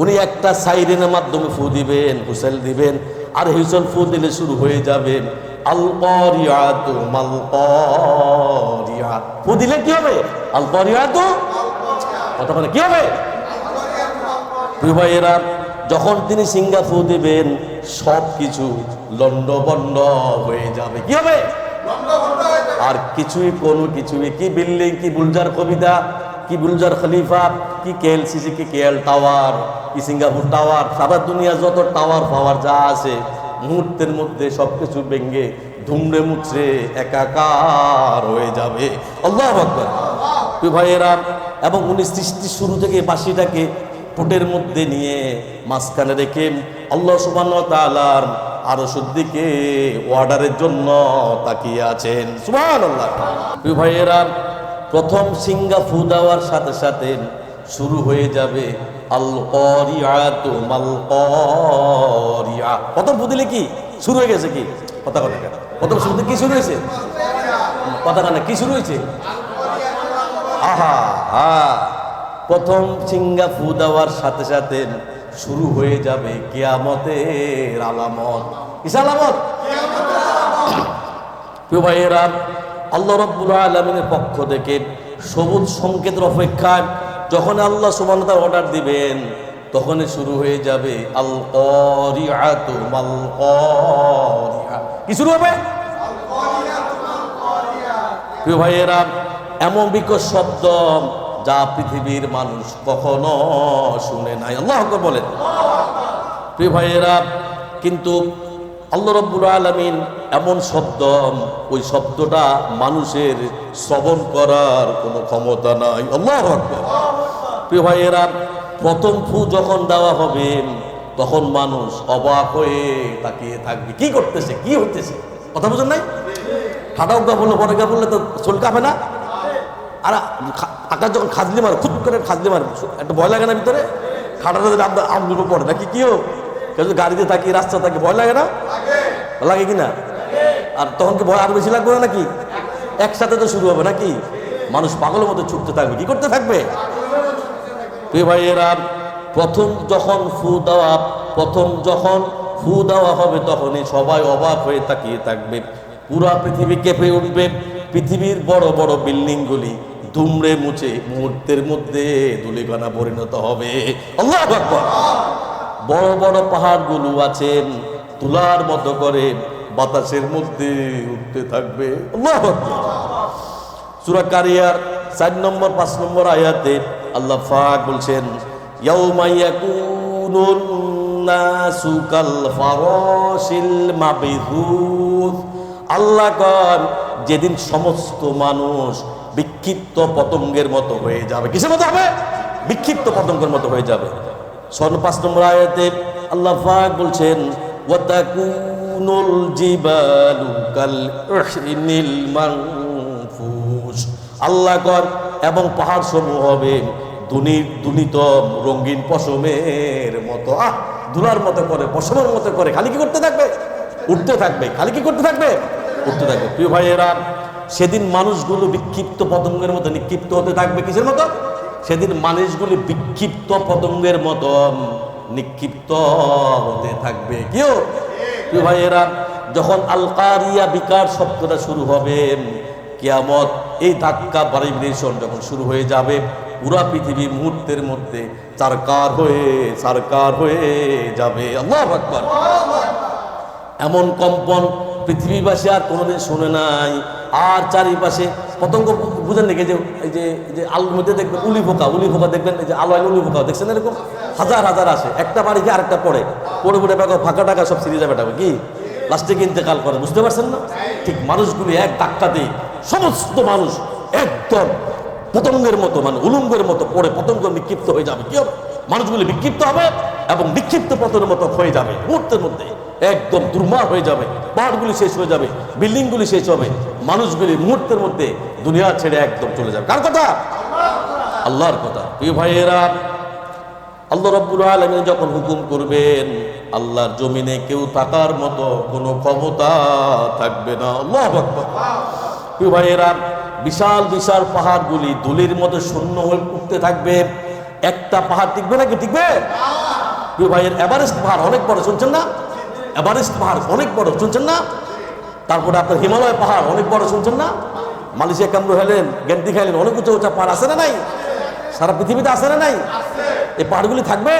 উনি একটা সাইরেনের মাধ্যমে ফু দিবেন, হুইসেল দিবেন, আর হুইসেল ফু দিলে শুরু হয়ে যাবে আল কারিয়াতু মাল কারিয়া। ফু দিলে কি হবে? আল কারিয়াতু, কথা বলে কি হবে? প্রিয় ভাইয়েরা, যখন তিনি সিঙ্গা ফু দিবেন সব কিছু লন্ডভন্ড হয়ে যাবে। কি হবে? আর কিছুই, কোনো কিছুই, কি বিল্ডিং, কি বুলজার কবিতা, কি বুলজার খলিফা, কি কেএলসিসি, কি কেএল টাওয়ার, কি সিঙ্গাপুর টাওয়ার, সারা দুনিয়া যত টাওয়ার পাওয়ার যা আছে, মুহূর্তের মধ্যে সবকিছু ভেঙে ধুমড়ে মুচড়ে একাকার হয়ে যাবে। আল্লাহু আকবার। প্রিয় ভাইয়েরা, এবং উনি সৃষ্টির শুরু থেকে বাঁশিটাকে ঠোঁটের মধ্যে নিয়ে মাঝখানে রেখে আল্লাহ সুবহানাহু ওয়া তাআলার আরশের দিকে অর্ডারের জন্য তাকিয়ে আছেন। সুবহানাল্লাহ। প্রিয় ভাইয়েরা, প্রথম সিঙ্গা ফু দেওয়ার সাথে সাথে শুরু হয়ে যাবে আল কারিআতু মাল কারিআ। প্রথম ফু দিলে কি শুরু হয়ে গেছে? কি কথা কথা কেন? প্রথম শুরুতে কি শুরু হয়েছে? কথা কানে কি শুরু হয়েছে? আহা হা, প্রথম সিঙ্গা ফু দেওয়ার সাথে সাথে শুরু হয়ে যাবে কিয়ামতের আলামত। কিস আলামত? প্রিয় ভাইয়েরা, আল্লাহ রাব্বুল আলামিনের পক্ষ থেকে সবুজ সংকেতের অপেক্ষায় যখন আল্লাহ সুবহানাহু ওয়া তাআলা অর্ডার দিবেন, তখনই শুরু হয়ে যাবে আল কারিআতু মাল কারিআ। কি শুরু হবে? প্রিয় ভাইয়েরা, এমন বিকট শব্দ যা পৃথিবীর মানুষ কখনো শুনে নাই। আল্লাহু আকবার বলেন। প্রিয় ভাইয়েরা, কিন্তু আল্লাহ রাব্বুল আলামিন এমন শব্দ, ওই শব্দটা মানুষের শ্রবণ করার কোনো ক্ষমতা নাই। আল্লাহু আকবার। প্রিয় ভাইয়েরা, প্রথম ফু যখন দেওয়া হবে তখন মানুষ অবাক হয়ে তাকিয়ে থাকবে, কি করতেছে, কি হইতেছে। কথা বুঝেন নাই? ঠাডাও গা বললো, বড় গা বললে তো চুল কাঁপে না? আর আকাশ যখন খাজলি মারে, খুব করে খাজলি মারে, একটা ভয় লাগে না ভিতরে? ঠাডাটা যদি আমগুলো পড়ে নাকি কি হোক, কেউ যদি গাড়িতে থাকি, রাস্তা থাকি, ভয় লাগে না? লাগে কি না? আর তখন কি ভয় আরো বেশি লাগবে না নাকি? একসাথে তো শুরু হবে নাকি? মানুষ পাগলের মতো ছুটতে থাকবে, কি করতে থাকবে? প্রিয় ভাইয়েরা, প্রথম যখন ফু দেওয়া হবে তখনই সবাই অবাক হয়ে তাকিয়ে থাকবে। পুরা পৃথিবী কেঁপে উঠবে। পৃথিবীর বড় বড় বিল্ডিংগুলি দুমড়ে মুছে মুহূর্তের মধ্যে ধূলিকণা পরিণত হবে। আল্লাহু আকবার। বড় বড় পাহাড়গুলো আছেন তুলার মতো করে বাতাসের মধ্যে উঠতে থাকবে। আল্লাহু আকবার। সূরা কারিয়ার 4 নম্বর 5 নম্বর আয়াতে আল্লাহ পাক বলছেন, ইয়াউমা ইয়াকুনুন নাসু কাল ফারাশিল মাবথুস। আল্লাহ কন, যেদিন সমস্ত মানুষ বিক্ষিপ্ত পতঙ্গের মতো হয়ে যাবে। কিসের মতো হবে? বিক্ষিপ্ত পতঙ্গের মতো হয়ে যাবে। 5 নম্বর আয়াতে আল্লাহ পাক বলছেন, ওয়া তাকুনুল জিবালু কাল উহনিল মানফুস। আল্লাহ কন, এবং পাহাড় সমূহ হবে দুনিত রঙিন পশমের মতো, দুলার মতো করে, পশমের মতো করে খালি কি করতে থাকবে? উঠতে থাকবে। খালি কি করতে থাকবে? উঠতে থাকবে। প্রিয় ভাইয়েরা, সেদিন মানুষগুলো বিক্ষিপ্ত পতঙ্গের মতো নিক্ষিপ্ত হতে থাকবে। কিসের মতো? সেদিন মানুষগুলি বিক্ষিপ্ত পতঙ্গের মতো নিক্ষিপ্ত হতে থাকবে। কেউ প্রিয় ভাইয়েরা, যখন আল কারিয়া বিকার শব্দটা শুরু হবে, কিয়ামত এই ধাক্কা ভাইব্রেশন যখন শুরু হয়ে যাবে, পুরা পৃথিবী মুহূর্তের মধ্যে সারকার হয়ে যাবে। আল্লাহু আকবার। এমন কম্পন পৃথিবীবাসী আর কোনোদিন শুনে নাই। আর চারিপাশে পতঙ্গ, বুঝেন নাকি? এই যে আলুর মধ্যে দেখবেন উলি পোকা দেখবেন, এই যে আলো উলি পোকা দেখছেন, এরকম হাজার হাজার আসে। একটা বাড়ি গিয়ে আরেকটা পড়ে ফাঁকা টাকা সব সিরিজ যাবে কি লাস্টে ইন্তেকাল করে। বুঝতে পারছেন না? ঠিক মানুষগুলি এক ধাক্কাতেই সমস্ত মানুষ একদম পতঙ্গের মতো, মানে উলুঙ্গের মতো পড়ে পতঙ্গ বিক্ষিপ্ত হয়ে যাবে। কি হবে? মানুষগুলি বিক্ষিপ্ত হবে এবং বিক্ষিপ্ত পতনের মতো হয়ে যাবে মুহূর্তের মধ্যে, একদম দুর্মার হয়ে যাবে। পাহাড়গুলি শেষ হয়ে যাবে, বিল্ডিংগুলি শেষ হবে, মানুষগুলি মুহূর্তের মধ্যে দুনিয়া ছেড়ে একদম চলে যাবে। কার কথা? আল্লাহর কথা। প্রিয় ভাইয়েরা, আল্লাহ রাব্বুল আলামিন যখন হুকুম করবেন, আল্লাহর জমিনে কেউ থাকার মতো কোনো ক্ষমতা থাকবে না। আল্লাহু আকবার। প্রিয় ভাইয়েরা, বিশাল বিশাল পাহাড়গুলি ধুলির মতো শূন্য হয়ে উঠতে থাকবে। একটা পাহাড় টিকবে নাকি? টিকবে? প্রিয় ভাইয়ের, এভারেস্ট পাহাড় অনেক বড়, শুনছেন না? এভারেস্ট পাহাড় অনেক বড়, শুনছেন না? তারপরে আপনার হিমালয় পাহাড় অনেক বড়, শুনছেন না? মালয়েশিয়া কামরু হেলেন, গ্যান্টি খাইলেন, অনেক উঁচু উঁচা পাহাড় আছে না নাই? সারা পৃথিবীতে আছে না নাই? এই পাহাড়গুলি থাকবে?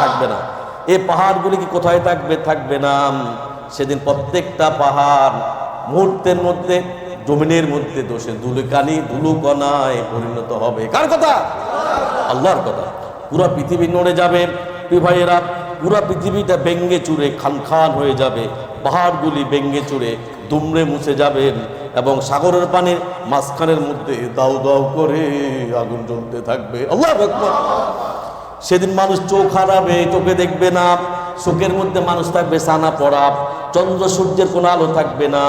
থাকবে না। এই পাহাড়গুলি কি কোথায় থাকবে? থাকবে না। সেদিন প্রত্যেকটা পাহাড় মুহূর্তের মধ্যে জমিনের মধ্যে দোষে ধুলুকণায় পরিণত হবে। কার কথা? আল্লাহর কথা। পুরা পৃথিবী নড়ে যাবে। প্রিয় ভাইয়েরা, পুরা পৃথিবীটা ভেঙ্গে চুরে খান হয়ে যাবে। পাহাড়গুলি ভেঙ্গে চুরে দুমড়ে মুছে যাবেন এবং সাগরের পানির মাঝখানের মধ্যে দাউ দাউ করে আগুন জ্বলতে থাকবে। আল্লাহু আকবার। সেদিন মানুষ চোখ হারাবে, চোখে দেখবে না। চোখের মধ্যে মানুষ থাকবে ছানা পড়া, চন্দ্র সূর্যের কোনো আলো থাকবে না,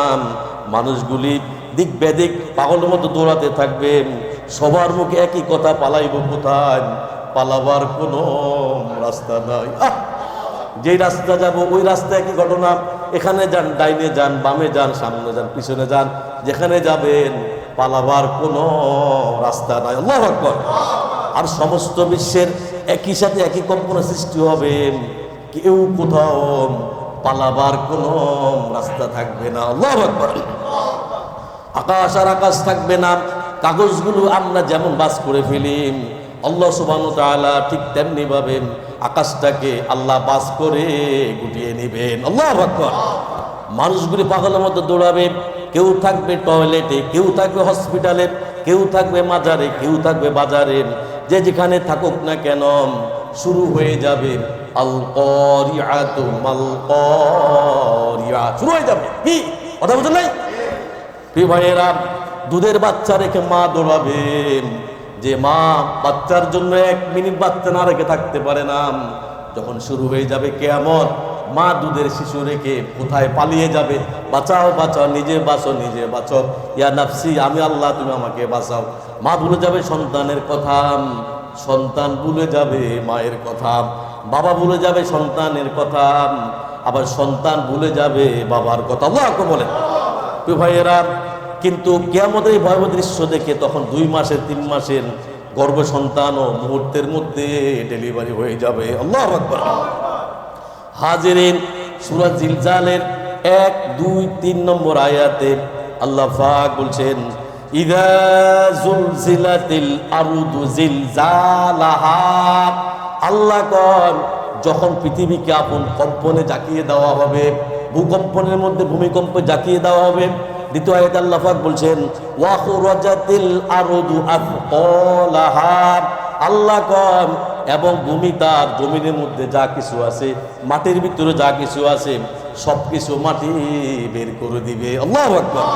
মানুষগুলি দিক বেদিক পাগলের মতো দৌড়াতে থাকবে, সবার মুখে একই কথা, পালাইব কোথায়, পালাবার কোনো রাস্তা নাই। যেই রাস্তা যাব ওই রাস্তায় একই ঘটনা, এখানে যান, ডাইনে যান, বামে যান, সামনে যান, পিছনে যান, যেখানে যাবেন পালাবার কোনো রাস্তা নাই। আল্লাহু আকবার। আর সমস্ত বিশ্বের একই সাথে একই কম্পন সৃষ্টি হবে, কেউ কোথাও পালাবার কোনো রাস্তা থাকবে না। আল্লাহু আকবার। আকাশ আর আকাশ থাকবে না, কাগজগুলো আমরা যেমন বাস করে ফেলি, আল্লাহ সুবহানাহু ওয়া তাআলা ঠিক তেমনি ভাবে আকাশটাকে আল্লাহ বাস করে গুটিয়ে নেবেন। আল্লাহু আকবার। মানুষগুলি পাগলের মতো দৌড়াবে, কেউ থাকবে টয়লেটে, কেউ থাকবে হসপিটালে, কেউ থাকবে মাজারে, কেউ থাকবে বাজারে, যে যেখানে থাকুক না কেন শুরু হয়ে যাবে আল কারিআতু মাল কারিআ, শুরু হয়ে যাবে। কি কথা বুঝলেন নাই? প্রিয় ভাইয়েরা, দুধের বাচ্চা রেখে মা দৌড়াবে, যে মা বাচ্চার জন্য 1 মিনিট বাচ্চা না রেখে থাকতে পারে না, যখন শুরু হয়ে যাবে কিয়ামত, মা দুধের শিশু রেখে কোথায় পালিয়ে যাবে, বাঁচাও বাঁচাও, নিজে বাঁচো, নিজে বাঁচো, ইয়া নাফসি, আমি আল্লাহ, তুমি আমাকে বাঁচাও। মা ভুলে যাবে সন্তানের কথা, সন্তান ভুলে যাবে মায়ের কথা, বাবা ভুলে যাবে সন্তানের কথা, আবার সন্তান ভুলে যাবে বাবার কথা। আল্লাহ বলেন। প্রিয় ভাইয়েরা, কিন্তু কিয়ামতের এই ভয়াবহ দৃশ্য দেখে তখন 2 মাসের 3 মাসের গর্ভ সন্তানও মুহূর্তের মধ্যে ডেলিভারি হয়ে যাবে। আল্লাহু আকবার। হাজিরিন, সূরা জিলজালের 1, 2, 3 নম্বর আয়াতে আল্লাহ পাক বলছেন, ইযা জুলজিলাতিল আরদু জিলজালাহা, আল্লাহ কন যখন পৃথিবীকে আপন কম্পনে জাকিয়ে দেওয়া হবে, ভূকম্পনের মধ্যে ভূমিকম্পে জাকিয়ে দেওয়া হবে। দ্বিতীয় আয়াতে আল্লাহ পাক বলছেন, ওয়া খুরাজাতিল আরদু আফকালাহা, আল্লাহ কন এবং ভূমি তার জমিনের মধ্যে যা কিছু আছে, মাটির ভিতরে যা কিছু আছে, সবকিছু মাটি বের করে দিবে। আল্লাহু আকবার।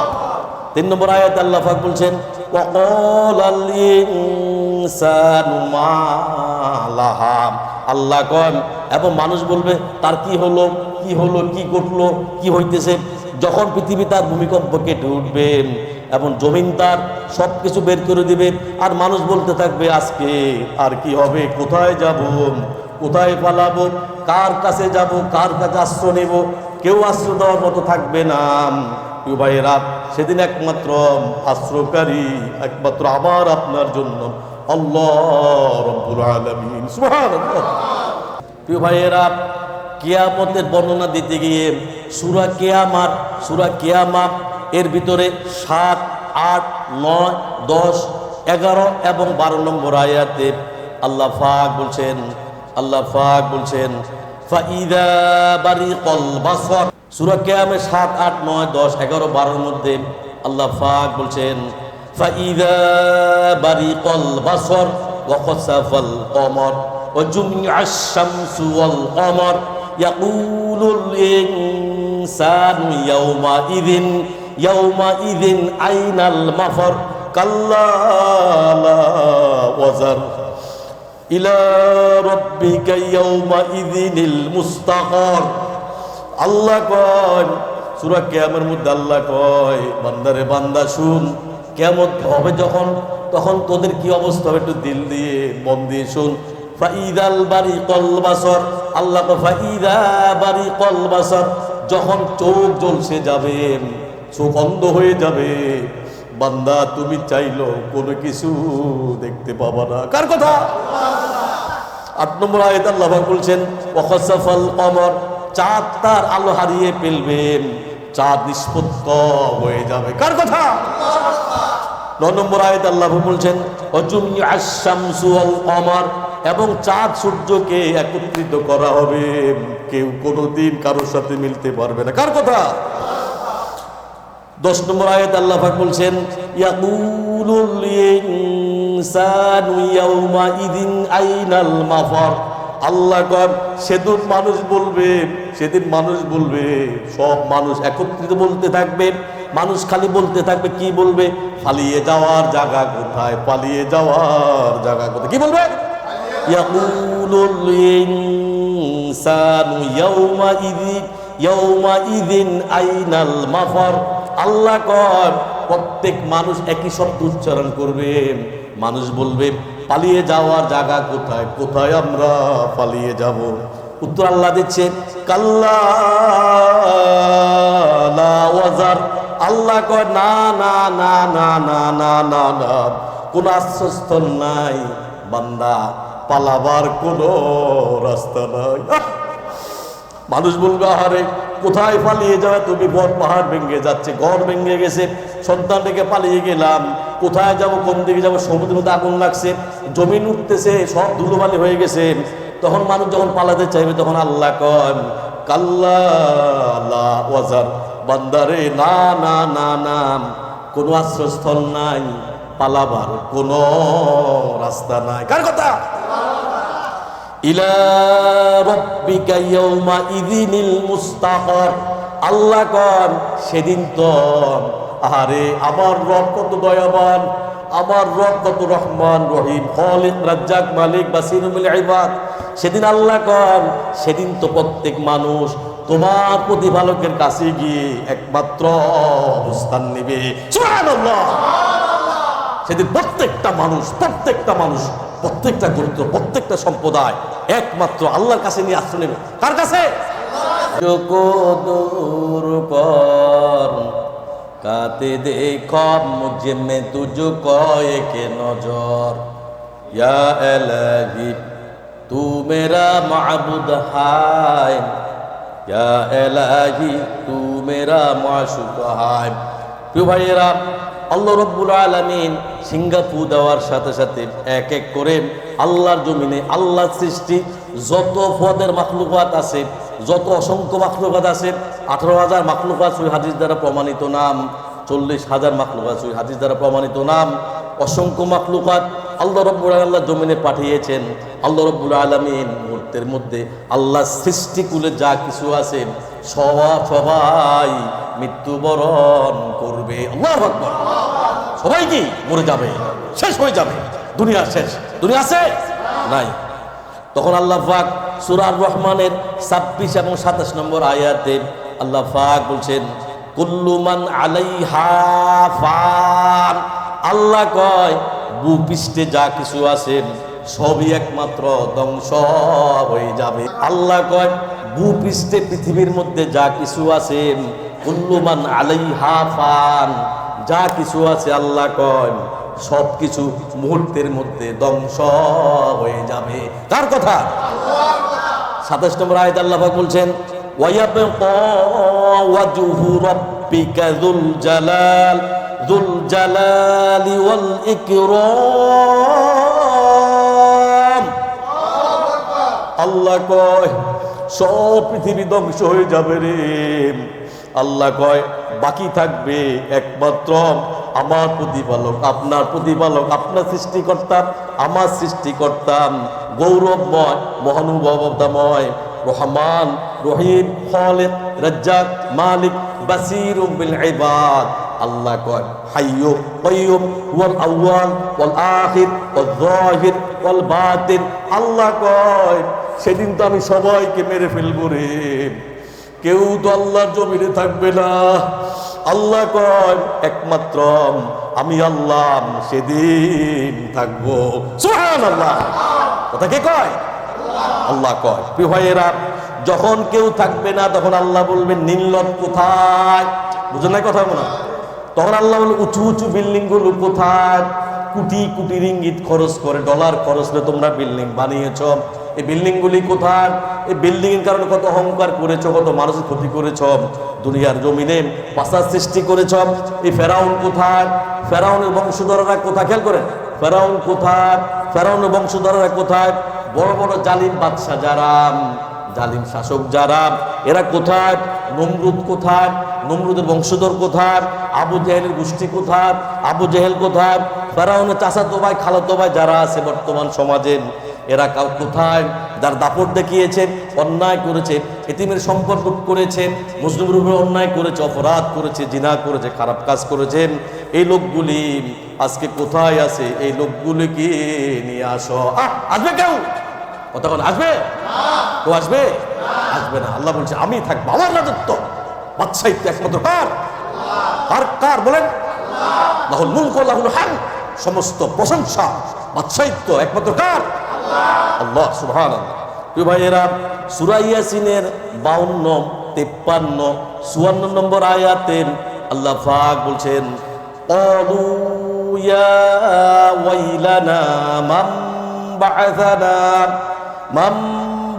3 নম্বর আয়াতে আল্লাহ পাক বলছেন, ওয়া ক্বালাল ইনসানু মা লাহা, আল্লাহ কন এবং মানুষ বলবে তার কি হলো, কি হলো, কি ঘটলো, কি হইতেছে। যখন পৃথিবী তার ভূমিকম্প কেটে উঠবে এবং জমিন তার সব কিছু বের করে দিবে, আর মানুষ বলতে থাকবে আজকে আর কি হবে, কোথায় যাব, কোথায় পালাবো, কার কাছে যাব, কার কাছে আশ্রয় নেব, কেউ আশ্রয় দেওয়ার মতো থাকবে না। প্রিয় ভাইয়েরা, সেদিন একমাত্র আশ্রয়কারী একমাত্র আমার আপনার জন্য আল্লাহ রাব্বুল আলামিন। সুবহানাল্লাহ। প্রিয় ভাইয়েরা, কিয়ামতের বর্ণনা দিতে গিয়ে সূরা কিয়ামাত এর ভিতরে 7, 8, 9, 10, 11 এবং 12 নম্বর আয়াতে আল্লাহ পাক বলছেন ফাইদা বারিকাল বাসর। সূরা কিয়ামত 7, 8, 9, 10, 11, 12 মধ্যে আল্লাহ পাক বলছেন ফাইদা বারিকাল বাসর ওয়া খাসাফাল কমর ওয়া জুমিআশ শামসু ওয়াল কমর ইয়াকুলুল ইনসানু ইয়াউমাইযিন আইনাল মাফর কাল্লা লা ওয়াজার ইলা রাব্বিকা ইয়াউমাইযিনিল মুস্তাকার। আল্লাহ কয় সূরা কিয়ামতের মধ্যে আল্লাহ কয়, বান্দারে বান্দা শুন, কিয়ামত হবে যখন, তখন তোদের কি অবস্থা হবে একটু দিল দিয়ে মন দিয়ে শুন। ফাইদাল বারিকাল বাসর, আল্লাহ কয় ফাইদা বারিকাল বাসর, যখন চোখ জ্বলসে যাবে, চোখ অন্ধ হয়ে যাবে, বান্দা তুমি চাইলো কোনো কিছু দেখতে পাবা না। কার কথা? 8 নম্বর আয়াত আল্লাহ পাক বলছেন ওয়া খাসাফাল কমর, চাঁদ তার আলো হারিয়ে ফেলবে, চাঁদ নিষ্পত্ত হয়ে যাবে। কার কথা? 9 নম্বর আয়াত আল্লাহ বলছেন ওয়া জুমিআশ শামসু ওয়াল কমর, এবং চাঁদ সূর্যকে একত্রিত করা হবে, কেউ কোনোদিন কারোর সাথে মিলতে পারবে না। কার কথা? 10 নম্বর আয়াত আল্লাহ পাক বলছেন ইয়াকুলুল ইনসানু ইয়াউমাইযিন আইনাল মাফর। আল্লাহ কর সেদিন মানুষ বলবে, সব মানুষ একত্রিত বলতে থাকবে, মানুষ খালি বলতে থাকবে, কি বলবে? পালিয়ে যাওয়ার জায়গা কোথায়, পালিয়ে যাওয়ার জায়গা কোথায়, কি বলবে? ইয়াকুলুল ইনসানু ইয়াউমাইযিন আইনাল মাফার। আল্লাহ কয় প্রত্যেক মানুষ একই শব্দ উচ্চারণ করবে। মানুষ বলবে পালিয়ে যাওয়ার জায়গা কোথায়, কোথায় আমরা পালিয়ে যাব? উত্তর আল্লাহ দিচ্ছে কাল্লা লা ওয়াজার। আল্লাহ কয় না না না না না না না না, কোন আশ্রয়স্থল নাই বান্দা, পালাবার কোন রাস্তা নাই। মানুষ বলবে আহারে কোথায় পালিয়ে যাবে, তুমি বড় পাহাড় ভেঙে যাচ্ছে, ঘর ভেঙে গেছে, সন্তান থেকে পালিয়ে গেলাম, কোথায় যাব, কোন দিকে যাব, সমুদ্রের মধ্যে আগুন লাগছে, জমিন উঠতেছে, সব ধুলোবালি হয়ে গেছে। তখন মানুষ যখন পালাতে চাইবে তখন আল্লাহ কন কাল্লা লা ওয়াজার, বান্দারে না না না না, কোনো আশ্রয়স্থল নাই, পালাবার কোনো রাস্তা নাই। কার কথা? ইলা রাব্বিকা ইয়াউমাইযিনিল মুস্তাকার। আল্লাহ কন সেদিন তো আহারে আমার রব কত দয়াবান, আমার রব কত রহমান রহিম, খালিক রাজ্জাক মালিক বাসিরুল ইবাদ। সেদিন আল্লাহ কন সেদিন তো প্রত্যেক মানুষ তোমার প্রতিপালকের কাছে গিয়ে একমাত্র অবস্থান নেবে। সুবহানাল্লাহ। সেদিন প্রত্যেকটা মানুষ প্রত্যেকটা গুরুত্ব, প্রত্যেকটা সম্প্রদায় একমাত্র আল্লাহর কাছে নিয়ে আশ্রয় নেবে। কার কাছে? দূর পর কাতে দেখো মুঝে মে তুঝকো এক নজর, ইয়া ইলাহি তু মেরা মাবুদ হায়, ইয়া ইলাহি তু মেরা মাশুক হায়। প্রিয় ভাইয়েরা, আল্লাহ রাব্বুল আলামিন সিঙ্গাপুর দেওয়ার সাথে সাথে এক এক করে আল্লাহর জমিনে আল্লাহর সৃষ্টি যত পদের মাখলুকাত আছে, যত অসংখ্য মাখলুকাত আছে, 18,000 মাখলুকাত সহিহ হাদিস দ্বারা প্রমাণিত নাম, 40,000 মাখলুকাত সহিহ হাদিস দ্বারা প্রমাণিত নাম, অসংখ্য মাখলুকাত আল্লাহ রাব্বুল আলামিন আল্লাহ জমিনে পাঠিয়েছেন। আল্লাহ রাব্বুল আলামিন মুহূর্তের মধ্যে আল্লাহর সৃষ্টিকুলে যা কিছু আছে সবাই মৃত্যুবরণ করবে। আল্লাহু আকবার। সবাই কি মরে যাবে, শেষ হয়ে যাবে, দুনিয়া শেষ। দুনিয়া আছে নাই। তখন আল্লাহ পাক সূরা আর-রহমানের 26 এবং 27 নম্বর আয়াতে আল্লাহ পাক বলছেন কুল্লু মান আলাইহা ফান। আল্লাহ কয় ভূপৃষ্ঠে যা কিছু আছে সবই একমাত্র ধ্বংস হয়ে যাবে। আল্লাহ কয় ভূপৃষ্ঠে পৃথিবীর মধ্যে যা কিছু আছে কুল্লু মান আলাইহা ফান, যা কিছু আছে আল্লাহ কয় সব কিছু মুহূর্তের মধ্যে ধ্বংস হয়ে যাবে। কার কথা? 27 নম্বর আয়াত আল্লাহ পাক বলছেন ওয়ায়াবকা ওয়াজহু রাব্বিকা যুল জালালি ওয়াল ইকরাম। আল্লাহ কয় সব পৃথিবী ধ্বংস হয়ে যাবে রে। আল্লাহ কয় বাকি থাকবে একমাত্র আমার প্রতিপালক, আপনার প্রতিপালক, আপনার সৃষ্টিকর্তা, আমার সৃষ্টিকর্তা, গৌরবময়, মহানুভবতাময়, রহমান রহিম, খালিক রাজ্জাক মালিক বাসিরুম বিল ইবাদ। আল্লাহ কয় হাইয়্যু কাইয়্যুম ওয়াল আউয়াল ওয়াল আখির ওয়াল যাহির ওয়াল বাতিন। আল্লাহ কয় সেদিন তো আমি সবাইকে মেরে ফেলবো রে, কেউ তো আল্লাহর জমিনে থাকবে না। আল্লাহ কয় একমাত্র আমি আল্লাহ সেদিন থাকবো। সুবহানাল্লাহ। কথা কে কয়? আল্লাহ কয়। প্রিয় ভাইয়েরা, যখন কেউ থাকবে না তখন আল্লাহ বলবেন নীলনদ কোথায়? বুঝলেন না কথা? মনে তখন আল্লাহ বলবেন উঁচু উঁচু বিল্ডিং গুলো কোথায়? কোটি কোটি রিঙ্গিত খরচ করে, ডলার খরচ করে তোমরা বিল্ডিং বানিয়েছ, এই বিল্ডিং গুলি কোথায়? এই বিল্ডিং এর কারণে কত অহংকার করেছ, কত মানুষের ক্ষতি করেছ, দুনিয়ার জমিনে ফাসাদ সৃষ্টি করেছ। এই ফেরাউন কোথায়? ফেরাউনের বংশধররা কোথায়? খেয়াল করেন, ফেরাউন কোথায়? ফেরাউনের বংশধররা কোথায়? বড় বড় জালিম বাদশা যারা, জালিম শাসক যারা, এরা কোথায়? নমরুদ কোথায়? নমরুদের বংশধর কোথায়? আবু জেহেলের গোষ্ঠী কোথায়? আবু জেহেল কোথায়? ফেরাউনের চাচাতো ভাই খালাতো ভাই যারা আছে বর্তমান সমাজে, এরা কোথায়? যার দাপট দেখিয়েছে, অন্যায় করেছে, এতিমের সম্পদ লুট করেছে, মুসলিমের উপরে অন্যায় করেছে, অপরাধ করেছে, জিনা করেছে, খারাপ কাজ করেছে, এই লোকগুলি আজকে কোথায় আছে? এই লোকগুলিকে নিয়ে আসো। আসবে কেউ? কতক্ষণ আসবে? কেউ আসবে? আসবে না। আল্লাহ বলছে আমি থাকবো, আমার রাজত্ব, বাদশাহিত্য একমাত্র কার? আর কার বলেন? লাহুল মুলক ওয়া লাহুল হামদ, সমস্ত প্রশংসা বাদশাহিত্য একমাত্র কার? আল্লাহ সুবহানাল্লাহ। প্রিয় ভাইয়েরা, সূরা ইয়াসিনের 52, 53, 54 নম্বর আয়াতে আল্লাহ পাক বলছেন ক্বালু ইয়া ওয়াইলানা মান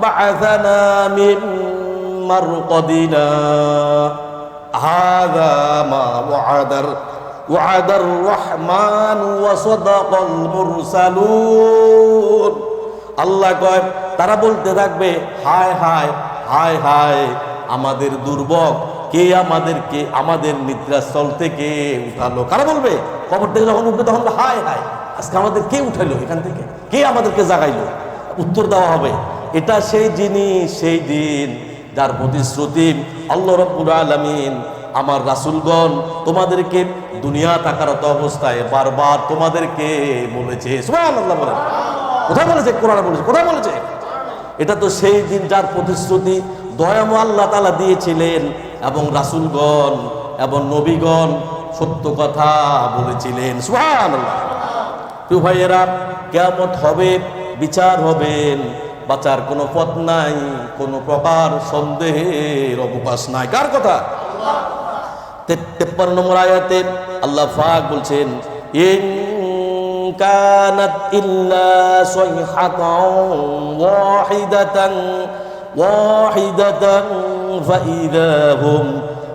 বা'আসানা মিন মারকাদিনা হাযা মা ওয়া'দার রহমান ওয়া সাদাকাল মুরসালুন। আল্লাহ কয় তারা বলতে থাকবে হায় হায় হায় হায় আমাদের দুর্ভোগ, কে আমাদেরকে আমাদের নিদ্রাস্থল থেকে উঠালো? কারা বলবে? কবর থেকে যখন উঠবে তখন হায় হায় আজকে আমাদের কে উঠাইলো এখান থেকে, কে আমাদেরকে জাগাইলো? উত্তর দেওয়া হবে এটা সেই জিনিস, সেই দিন যার প্রতিশ্রুতি আল্লাহ রাব্বুল আলামিন আমার রাসূলগণ তোমাদেরকে দুনিয়া তাকারত অবস্থায় বারবার তোমাদেরকে বলেছে। সুবহানাল্লাহ বলেন। কোথায় বলেছে? কোরআনে বলেছে। কোথায় বলেছে? এটা তো সেই দিন যার প্রতিশ্রুতি দয়াময় আল্লাহ তাআলা দিয়েছিলেন এবং রাসূলগণ এবং নবীগণ সত্য কথা বলেছিলেন। সুবহানাল্লাহ। প্রিয় ভাইয়েরা, কিয়ামত হবে, বিচার হবেন, বাঁচার কোনো পথ নাই, কোনো প্রকার সন্দেহের অবকাশ নাই। কার কথা? 53 নম্বর আয়াতে আল্লাহ পাক বলছেন ইন কানাত ইল্লা সাইহাতান ওয়াহিদাতান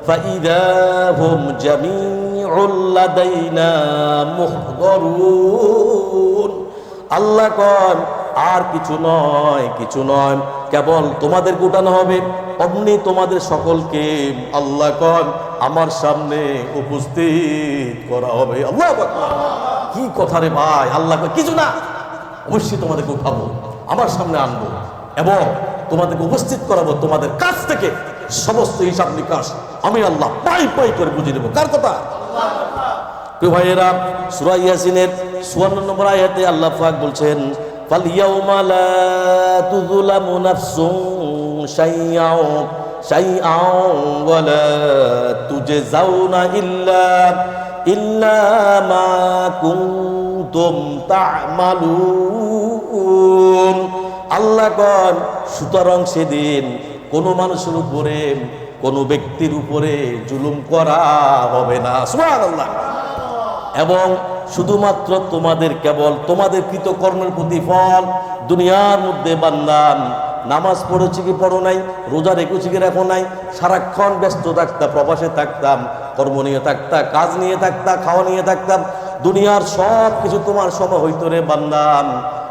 ফাইদা হুম জামিউল লাদাইনা মুহদারুন। আল্লাহ কন আর কিছু নয়, কিছু নয়, কেবল তোমাদের উঠানো হবে, অমনি তোমাদের সকলকে আল্লাহ কন আমার সামনে উপস্থিত করা হবে। আল্লাহু আকবার। কি কথা রে ভাই! আল্লাহ কয় কিছু না, অবশ্যই তোমাদেরকে উঠাবো, আমার সামনে আনবো এবং তোমাদেরকে উপস্থিত করাবো। তোমাদের কাছ থেকে সমস্ত হিসাব নিকাশ আমি আল্লাহ পাই পাই করে বুঝিয়ে দেবো। কার কথা? প্রিয় ভাইয়েরা, সূরা ইয়াসিনের 54 নম্বর আয়াতে আল্লাহ পাক বলছেন ফালইয়াউমা লা তুযলামু নাফসুন শাইআন ওয়া লা তুজজাউনা ইল্লা মা কুনতুম তা'মালুন। আল্লাহ কন সুতরাং সেদিন কোনো মানুষের উপরে, কোনো ব্যক্তির উপরে জুলুম করা হবে না। সুবহানাল্লাহ। এবং শুধুমাত্র তোমাদের কেবল তোমাদের কৃতকর্মের প্রতিফল দুনিয়ার মধ্যে বান্দাম নামাজ পড়েছি কি পড়ো নাই, রোজা রেখেছি কি রাখো নাই, সারাক্ষণ ব্যস্ত থাকতাম, প্রবাসে থাকতাম, কর্ম নিয়ে থাকতাম, কাজ নিয়ে থাকতাম, খাওয়া নিয়ে থাকতাম, দুনিয়ার সব কিছু তোমার সময় হইতো রে বান্দাম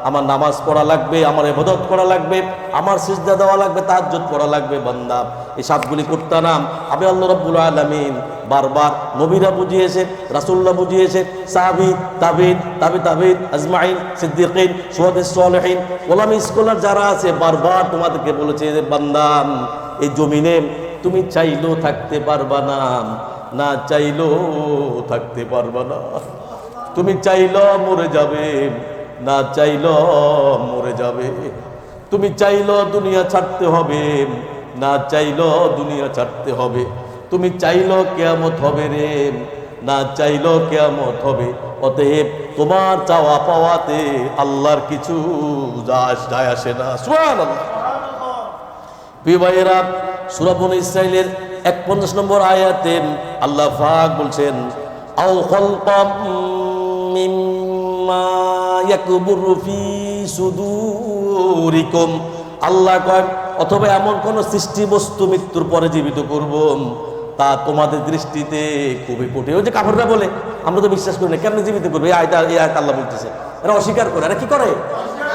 আমার নামাজ পড়া লাগবে, আমার ইবাদত করা লাগবে, আমার সিজদা দেওয়া লাগবে, তাহাজ্জুদ পড়া লাগবে বান্দা। এই সবগুলি করতাম আমি আল্লাহ রাব্বুল আলামিন বারবার নবীরা বুঝিয়েছে, রাসূলুল্লাহ বুঝিয়েছে, সাহাবী তাবিঈন আজমাইন, সিদ্দিকিন, শুহাদায়ে সালেহিন, ওলামা স্কলার যারা আছে বারবার তোমাদেরকে বলেছে যে বান্দা এই জমিনে তুমি চাইলেও থাকতে পারবা না, না চাইলেও থাকতে পারবা না। তুমি চাইলেও মরে যাবে, না চাইলেও মরে যাবে। তুমি চাইলেও দুনিয়া ছাড়তে হবে, না চাইলেও দুনিয়া ছাড়তে হবে। তুমি চাইলেও কিয়ামত হবে রে, না চাইলেও কিয়ামত হবে। অতএব তোমার চাওয়া পাওয়াতে আল্লাহর কিছু যায় আসে না। সুবহানাল্লাহ। প্রিয় ভাইয়েরা, সূরা বনী ইসরাঈলের 51 নম্বর আয়াতে আল্লাহ পাক বলছেন আও খালকাম মিম্মা ইয়াকবুরু ফি সুদুরিকুম। আল্লাহ কয় অথবা এমন কোন সৃষ্টি বস্তু মৃত্যুর পরে জীবিত করব তা তোমাদের দৃষ্টিতে খুবই কঠিন। ওই যে কাফেররা বলে আমরা তো বিশ্বাস করি না, কেমনে জীবিত করবে? এই আয়াত আল্লাহ বলতেছে এরা অস্বীকার করে। এরা কি করে?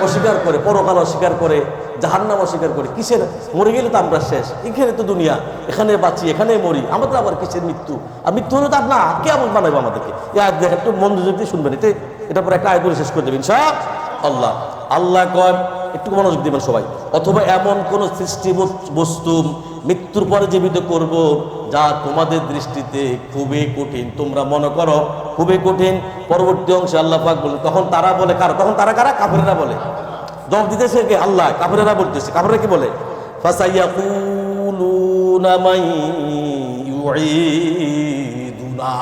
অস্বীকার করে, পরকাল অস্বীকার করে, জাহান্নাম অস্বীকার করে। কিসের মরে গেলে তো আমরা শেষ, এখানে তো দুনিয়া, এখানে বাঁচি, এখানে মরি, আমাদের আবার কিসের মৃত্যু? আর মৃত্যু হলে তো আপনার কে এমন বানাবো আমাদেরকে? এই আয়াত দেখেন একটু মনোযোগ দিয়ে শুনবেন, এটা পরে একটা আয়াত বলে শেষ করে দেবেন ইনশাআল্লাহ। আল্লাহ কয় একটু মনোযোগ দিবেন সবাই। অথবা এমন কোন সৃষ্টি বস্তু মৃত্যুর পরে জীবিত করব যা তোমাদের দৃষ্টিতে খুবই কঠিন, তোমরা মনে করো খুবই কঠিন। পরবর্তী অংশে আল্লাহ পাক বলে তখন তারা বলে কারা? তখন তারা কারা? কাফেররা বলে। জবাব দিতেছে কে? আল্লাহ। কাফেররা বলতেছে, কাফেররা কি বলে? ফাসায়াকুলুনা মান ইউঈদুনা,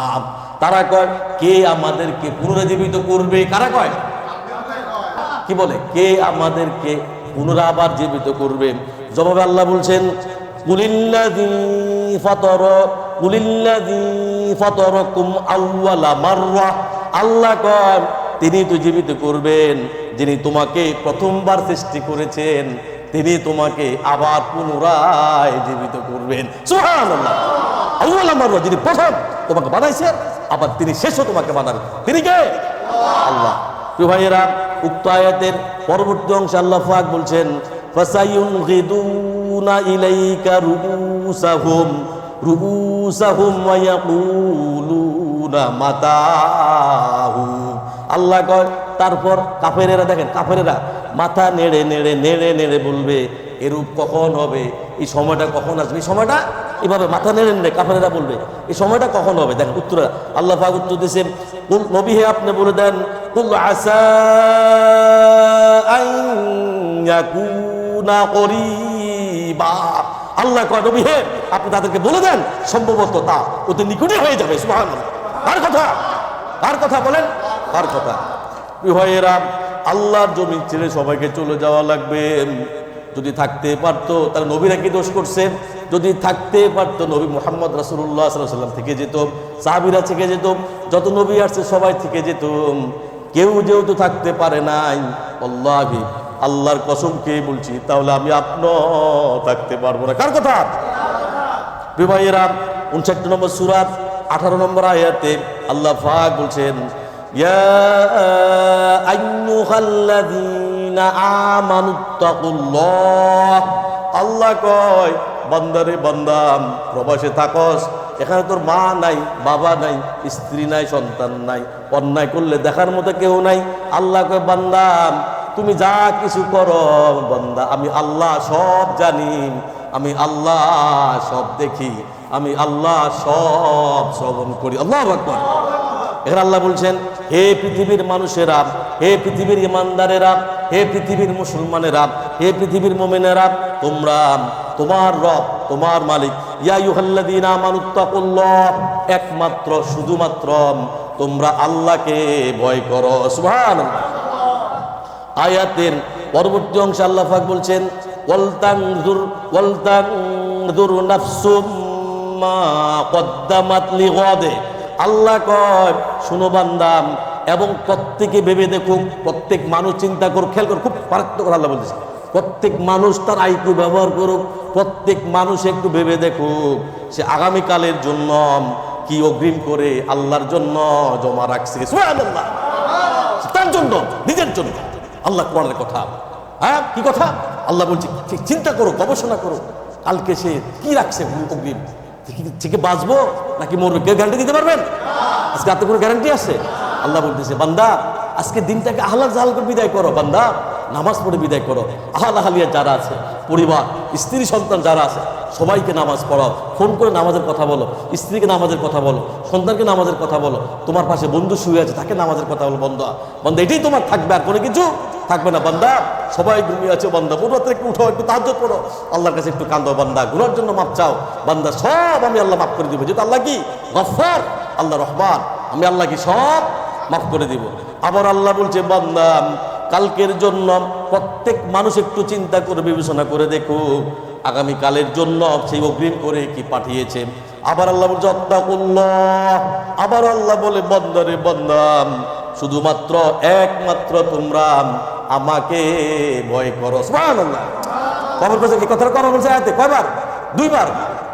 তারা কয় কে আমাদেরকে পুনরুজ্জীবিত করবে? কারা কয়? কি বলে? কে আমাদেরকে পুনরাবার জীবিত করবে? জবাবে আল্লাহ বলছেন কুলিল্লাযী ফাতারাকুম আউওয়ালা মাররা, আল্লাহ কয় তিনি তো জীবিত করবেন যিনি তোমাকে প্রথমবার সৃষ্টি করেছেন, তিনি তোমাকে আবার পুনরায় জীবিত করবেন। সুবহানাল্লাহ। আউওয়ালা মাররা, যিনি প্রথম তোমাকে বানাইছেন আবার তিনি শেষও তোমাকে বানাবেন, তিনি কে? আল্লাহ। প্রিয় ভাইয়েরা, উক্ত আয়াতের পরবর্তী অংশে আল্লাহ পাক বলছেন ফাসায়ুনগিদুনা ইলাইকা রুউসাহুম ওয়া ইয়াকুলুনা মাতাহু। আল্লাহ কয় তারপর কাফেরেরা, দেখেন কাফেরেরা মাথা নেড়ে নেড়ে নেড়ে নেড়ে বলবে এরূপ কখন হবে, এই সময়টা কখন আসবে, এই সময়টা এভাবে মাথা নেড়ে নেড়ে কাফেরেরা বলবে এই সময়টা কখন হবে। দেখেন উত্তর আল্লাহ পাক উত্তর দিয়েছেন নবী হে আপনি বলে দেন কুল আসা আন ইয়াকুনা করিবা। আল্লাহ কয় নবী হে আপনি তাদেরকে বলে দেন সম্ভবত তা অতি নিকটে হয়ে যাবে। সুবহানাল্লাহ। কার কথা? কার কথা বলেন? কার কথা? ভাইয়েরা, আল্লাহর জমি ছেড়ে সবাইকে চলে যাওয়া লাগবে। যদি থাকতে পারতো তাহলে নবীরা কি দোষ করছে? যদি থাকতে পারতো নবী মুহাম্মদ রাসূলুল্লাহ সাল্লাল্লাহু আলাইহি ওয়াসাল্লাম থেকে যেত, সাহাবীরা থেকে যেত, যত নবী আসছে সবাই থেকে যেত। কেউ যেহেতু থাকতে পারে নাই, আল্লাহি আল্লাহর কসম খেয়ে বলছি তাহলে আমি আপনিও থাকতে পারবো না। কার কথা? ভাইয়েরা, 59 নম্বর সূরা 18 নম্বর আয়াতে আল্লাহ পাক বলছেন ইয়া আইয়ুহাল্লাযীনা আমানুত্তাকুল্লাহ। আল্লাহ কয় বান্দারে বান্দা প্রবাসে থাকস, এখানে তোর মা নাই, বাবা নাই, স্ত্রী নাই, সন্তান নাই, অন্যায় করলে দেখার মতো কেউ নাই। আল্লাহ কয় বান্দা তুমি যা কিছু করো বান্দা আমি আল্লাহ সব জানি, আমি আল্লাহ সব দেখি, আমি আল্লাহ সব শ্রবণ করি। আল্লাহু আকবার। এখানে আল্লাহ বলছেন হে পৃথিবীর মানুষেরা, হে পৃথিবীর ইমানদারেরা, হে পৃথিবীর মুসলমানেরা, হে পৃথিবীর মুমিনেরা, তোমরা তোমার রব, তোমার মালিক ইয়া আইয়ুহাল্লাযীনা আমানুত্তাকুল্লাহ, একমাত্র শুধুমাত্র তোমরা আল্লাহকে ভয় করো। সুবহানাল্লাহ। আয়াতের পরবর্তী অংশে আল্লাহ পাক বলছেন ওয়ালতানজুর নাফসুম মা কদ্দামাত লিগাদে। আল্লাহ কয় শুনো বান্দা, এবং প্রত্যেকে ভেবে দেখুক, প্রত্যেক মানুষ চিন্তা করুক, খেয়াল করুক, খুব পার্থক্য করে আল্লাহ বলতেছে প্রত্যেক মানুষ তার আইকিউ ব্যবহার করুক, প্রত্যেক মানুষ একটু ভেবে দেখুক সে আগামীকালের জন্য কি অগ্রিম করে আল্লাহর জন্য জমা রাখছে। সুবহানাল্লাহ। তার জন্য, নিজের জন্য। আল্লাহ কোরআনের কথা, হ্যাঁ কি কথা? আল্লাহ বলছে চিন্তা করো, গবেষণা করো, কালকে সে কি রাখছে অগ্রিম, থেকে বাঁচবো নাকি মরবে, কেউ গ্যারান্টি দিতে পারবেন? আজকে রাতে কোনো গ্যারান্টি আছে? আল্লাহ বলতেছে বান্দা আজকে দিনটাকে আহলাল জাহাল করে বিদায় করো, বান্দা নামাজ পড়ে বিদায় করো। আহালিয়া যারা আছে, পরিবার, স্ত্রী সন্তান যারা আছে, সবাইকে নামাজ পড়াও, ফোন করে নামাজের কথা বলো, স্ত্রীকে নামাজের কথা বলো, সন্তানকে নামাজের কথা বলো, তোমার পাশে বন্ধু শুয়ে আছে তাকে নামাজের কথা বলো। বন্ধা বন্ধা এটাই তোমার থাকবে, আর কোনো কিছু থাকবে না। বান্দা সবাই ঘুমিয়ে আছে, বান্দা পুরোতে একটু উঠো, একটু তাহাজ্জুদ পড়ো, আল্লাহর কাছে একটু কাঁদো, বান্দা গুনার জন্য মাপ চাও, বান্দা সব আমি আল্লাহ মাফ করে দিব। যেহেতু আল্লাহ কি গফফার, আল্লাহ রহমান, আমি আল্লাহ কি সব মাফ করে দিব। আবার আল্লাহ বলছে বান্দা কালকের জন্য প্রত্যেক মানুষ একটু চিন্তা করে বিবেচনা করে দেখো আগামীকালের জন্য সেই অগ্রিম করে কি পাঠিয়েছে। আবার আল্লাহ বলছে আত্তাকুল্লাহ। আবার আল্লাহ বলে বান্দারে বান্দা শুধুমাত্র একমাত্র তোমরা আমাকে ভয় করো। সুবহানাল্লাহ। কবর বলছে এই কথাটা কবর বলছে আয়াতে কয়বার? দুইবার।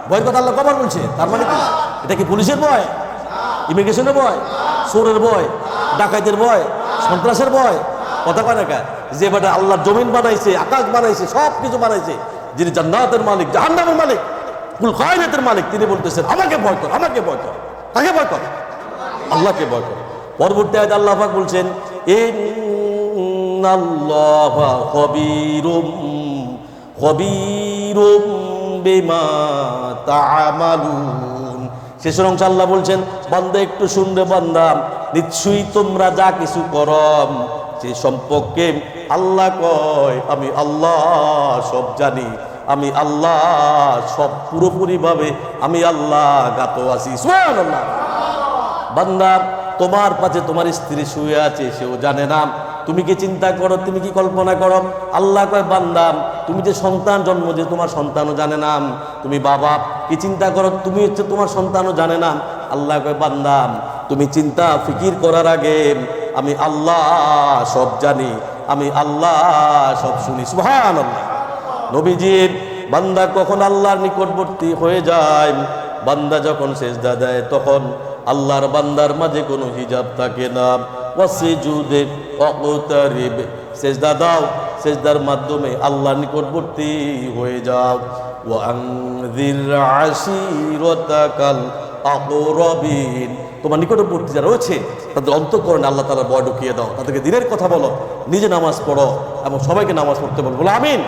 ভয়ের কথা আল্লাহ কবর বলছে, তার মানে কি এটা কি পুলিশের ভয়, ইমিগ্রেশনের ভয়, চোরের ভয়, ডাকাইতের ভয়, সন্ত্রাসের ভয়? কথা কয় না কা যে বেটা আল্লাহ জমিন বানাইছে, আকাশ বানাইছে, সব কিছু বানাইছে, যিনি জান্নাতের মালিক, জাহান্নামের মালিক, কুল কায়নাতের মালিক, তিনি বলতেছেন আমাকে ভয় কর, আমাকে ভয় কর। কাকে ভয় কর? আল্লাহকে ভয় কর। পরবর্তী আয়াতে আল্লাহ পাক বলছেন ইন্নাল্লাহা খবীরুম বিমা তা'মালুন। শেষের অংশে আল্লাহ বলছেন বান্দা একটু শুনবে বান্দা, নিশ্চয়ই তোমরা যা কিছু করো সে সম্পর্কে আল্লাহ কয় আমি আল্লাহ সব জানি, আমি আল্লাহ সব পুরোপুরিভাবে আমি আল্লাহ গাত আছি। সুবহানাল্লাহ। বান্দা, তোমার পাশে তোমার স্ত্রী শুয়ে আছে, সেও জানে না। তুমি কি চিন্তা করো, তুমি কি কল্পনা করো? আল্লাহ কয় বান্দা, তুমি যে সন্তান জন্ম যে তোমার সন্তানও জানে না। তুমি বাবা কি চিন্তা করো, তুমি হচ্ছে তোমার সন্তানও জানে না। আল্লাহ কয় বান্দা, তুমি চিন্তা ফিকির করার আগে আমি আল্লাহ সব জানি, আমি আল্লাহ সব শুনি। সুবহানাল্লাহ। নবীজির বান্দা কখন আল্লাহর নিকটবর্তী হয়ে যায়, বান্দা যখন সেজদা দেয় তখন আল্লাহর বান্দার মাঝে কোনো হিজাব থাকে না। ওয়াসজুদে ওয়াকতারিব, সেজদা দাও, সেজদার মাধ্যমে আল্লাহর নিকটবর্তী হয়ে যাও। ওয়া আনযির আশিরাতাকাল আকরাবিন, তোমার নিকটবর্তী যারা রয়েছে তাদের অন্তঃকরণে আল্লাহ তাআলা ভয় ঢুকিয়ে দাও, তাদেরকে দিনের কথা বলো, নিজে নামাজ পড়ো এবং সবাইকে নামাজ পড়তে বলো। বলো আমিন।